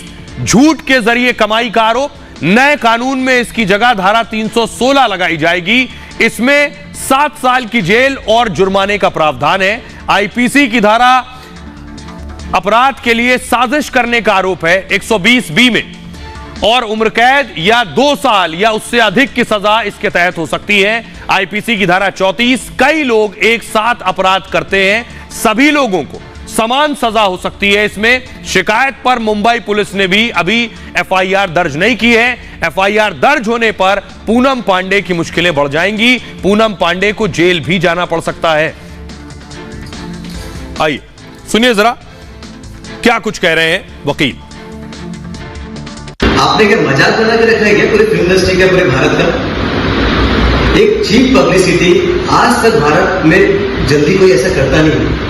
झूठ के जरिए कमाई का आरोप, नए कानून में इसकी जगह धारा 316 लगाई जाएगी। इसमें 7 साल की जेल और जुर्माने का प्रावधान है। आईपीसी की धारा अपराध के लिए साजिश करने का आरोप है 120B में और उम्र कैद या 2 साल या उससे अधिक की सजा इसके तहत हो सकती है। आईपीसी की धारा 34, कई लोग एक साथ अपराध करते हैं, सभी लोगों को समान सजा हो सकती है। इसमें शिकायत पर मुंबई पुलिस ने भी अभी एफआईआर दर्ज नहीं की है। एफआईआर दर्ज होने पर पूनम पांडे की मुश्किलें बढ़ जाएंगी, पूनम पांडे को जेल भी जाना पड़ सकता है। आइए सुनिए जरा क्या कुछ कह रहे हैं वकील। आपने क्या मजाक बना के रखा है क्या पूरी फिल्म इंडस्ट्री का, पूरे भारत का? एक चीप पब्लिसिटी आज तक भारत में जल्दी कोई ऐसा करता नहीं।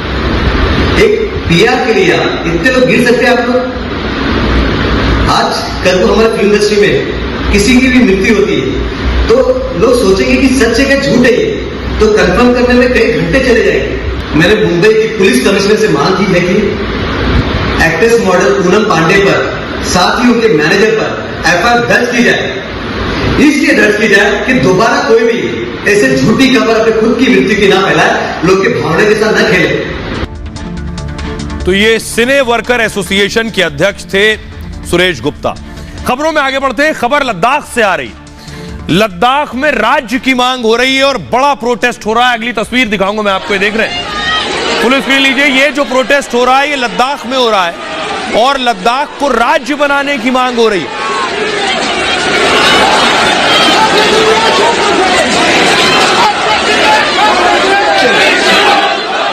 एक पीआर के लिए इतने लोग गिर सकते हैं आप लोग? आज कल को हमारी फिल्म इंडस्ट्री में किसी की भी मृत्यु होती है तो लोग सोचेंगे कि सच है क्या झूठ है ये, तो कंफर्म करने में कई घंटे चले जाएंगे। मैंने मुंबई की पुलिस कमिश्नर से मांग की है कि एक्ट्रेस मॉडल पूनम पांडे पर, साथ ही उनके मैनेजर पर एफआईआर दर्ज की जाए। इसलिए दर्ज की जाए कि दोबारा कोई भी ऐसे झूठी खबर अपने खुद की मृत्यु की ना फैलाए, लोग के भावना के साथ न खेले। तो ये सिने वर्कर एसोसिएशन के अध्यक्ष थे सुरेश गुप्ता। खबरों में आगे बढ़ते हैं। खबर लद्दाख से आ रही। लद्दाख में राज्य की मांग हो रही है और बड़ा प्रोटेस्ट हो रहा है। अगली तस्वीर दिखाऊंगा मैं आपको, ये देख रहे हैं। पुलिस स्क्रीन लीजिए, ये जो प्रोटेस्ट हो रहा है ये लद्दाख में हो रहा है। और लद्दाख को राज्य बनाने की मांग हो रही है।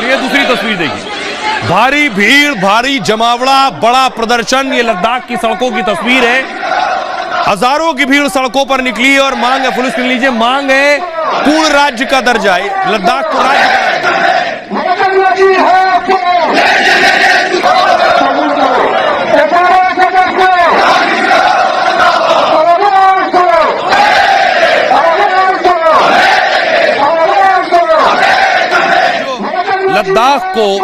ये दूसरी तस्वीर देखिए, भारी भीड़, भारी जमावड़ा, बड़ा प्रदर्शन। ये लद्दाख की सड़कों की तस्वीर है। हजारों की भीड़ सड़कों पर निकली और मांग है, पुलिस सुन लीजिए, मांग है पूर्ण राज्य का दर्जा, लद्दाख को राज्य लद्दाख को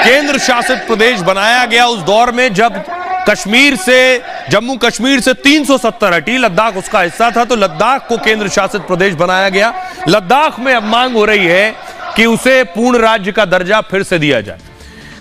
केंद्र शासित प्रदेश बनाया गया उस दौर में जब कश्मीर से, जम्मू कश्मीर से 370 हटी, लद्दाख उसका हिस्सा था, तो लद्दाख को केंद्र शासित प्रदेश बनाया गया। लद्दाख में अब मांग हो रही है कि उसे पूर्ण राज्य का दर्जा फिर से दिया जाए।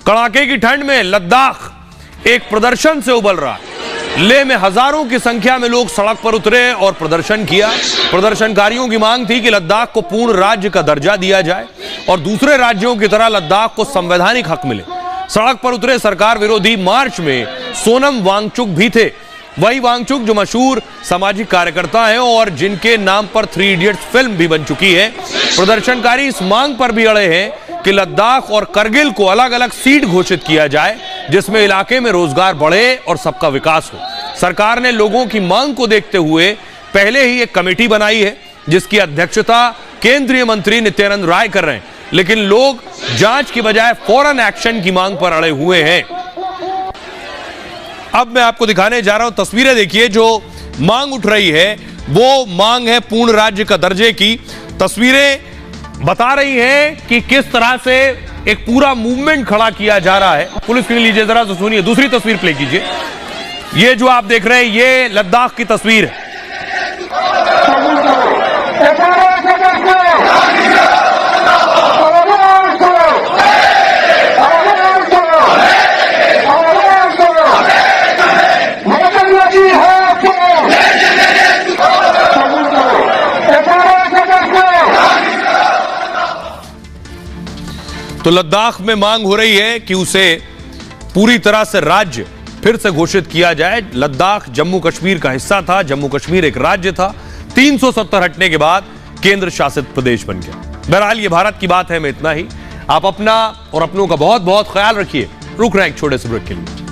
कड़ाके की ठंड में लद्दाख एक प्रदर्शन से उबल रहा है। लेह में हजारों की संख्या में लोग सड़क पर उतरे और प्रदर्शन किया। प्रदर्शनकारियों की मांग थी कि लद्दाख को पूर्ण राज्य का दर्जा दिया जाए और दूसरे राज्यों की तरह लद्दाख को संवैधानिक हक मिले। सड़क पर उतरे सरकार विरोधी मार्च में सोनम वांगचुक भी थे। वही वांगचुक जो मशहूर सामाजिक कार्यकर्ता हैं और जिनके नाम पर 3 इडियट्स फिल्म भी बन चुकी है। प्रदर्शनकारी इस मांग पर भी अड़े हैं कि लद्दाख और करगिल को अलग अलग सीट घोषित किया जाए, जिसमें इलाके में रोजगार बढ़े और सबका विकास हो। सरकार ने लोगों की मांग को देखते हुए पहले ही एक कमेटी बनाई है, जिसकी अध्यक्षता केंद्रीय मंत्री नित्यानंद राय कर रहे हैं, लेकिन लोग जांच की बजाय फौरन एक्शन की मांग पर अड़े हुए हैं। अब मैं आपको दिखाने जा रहा हूं तस्वीरें, देखिए। जो मांग उठ रही है वो मांग है पूर्ण राज्य का दर्जे की। तस्वीरें बता रही हैं कि किस तरह से एक पूरा मूवमेंट खड़ा किया जा रहा है। पुलिस सुन लीजिए, जरा तो सुनिए। दूसरी तस्वीर प्ले कीजिए। ये जो आप देख रहे हैं ये लद्दाख की तस्वीर है। तो लद्दाख में मांग हो रही है कि उसे पूरी तरह से राज्य फिर से घोषित किया जाए। लद्दाख जम्मू कश्मीर का हिस्सा था, जम्मू कश्मीर एक राज्य था, 370 हटने के बाद केंद्र शासित प्रदेश बन गया। बहरहाल ये भारत की बात है में इतना ही। आप अपना और अपनों का बहुत बहुत ख्याल रखिए। रुक रहे हैं एक छोटे से ब्रेक के लिए।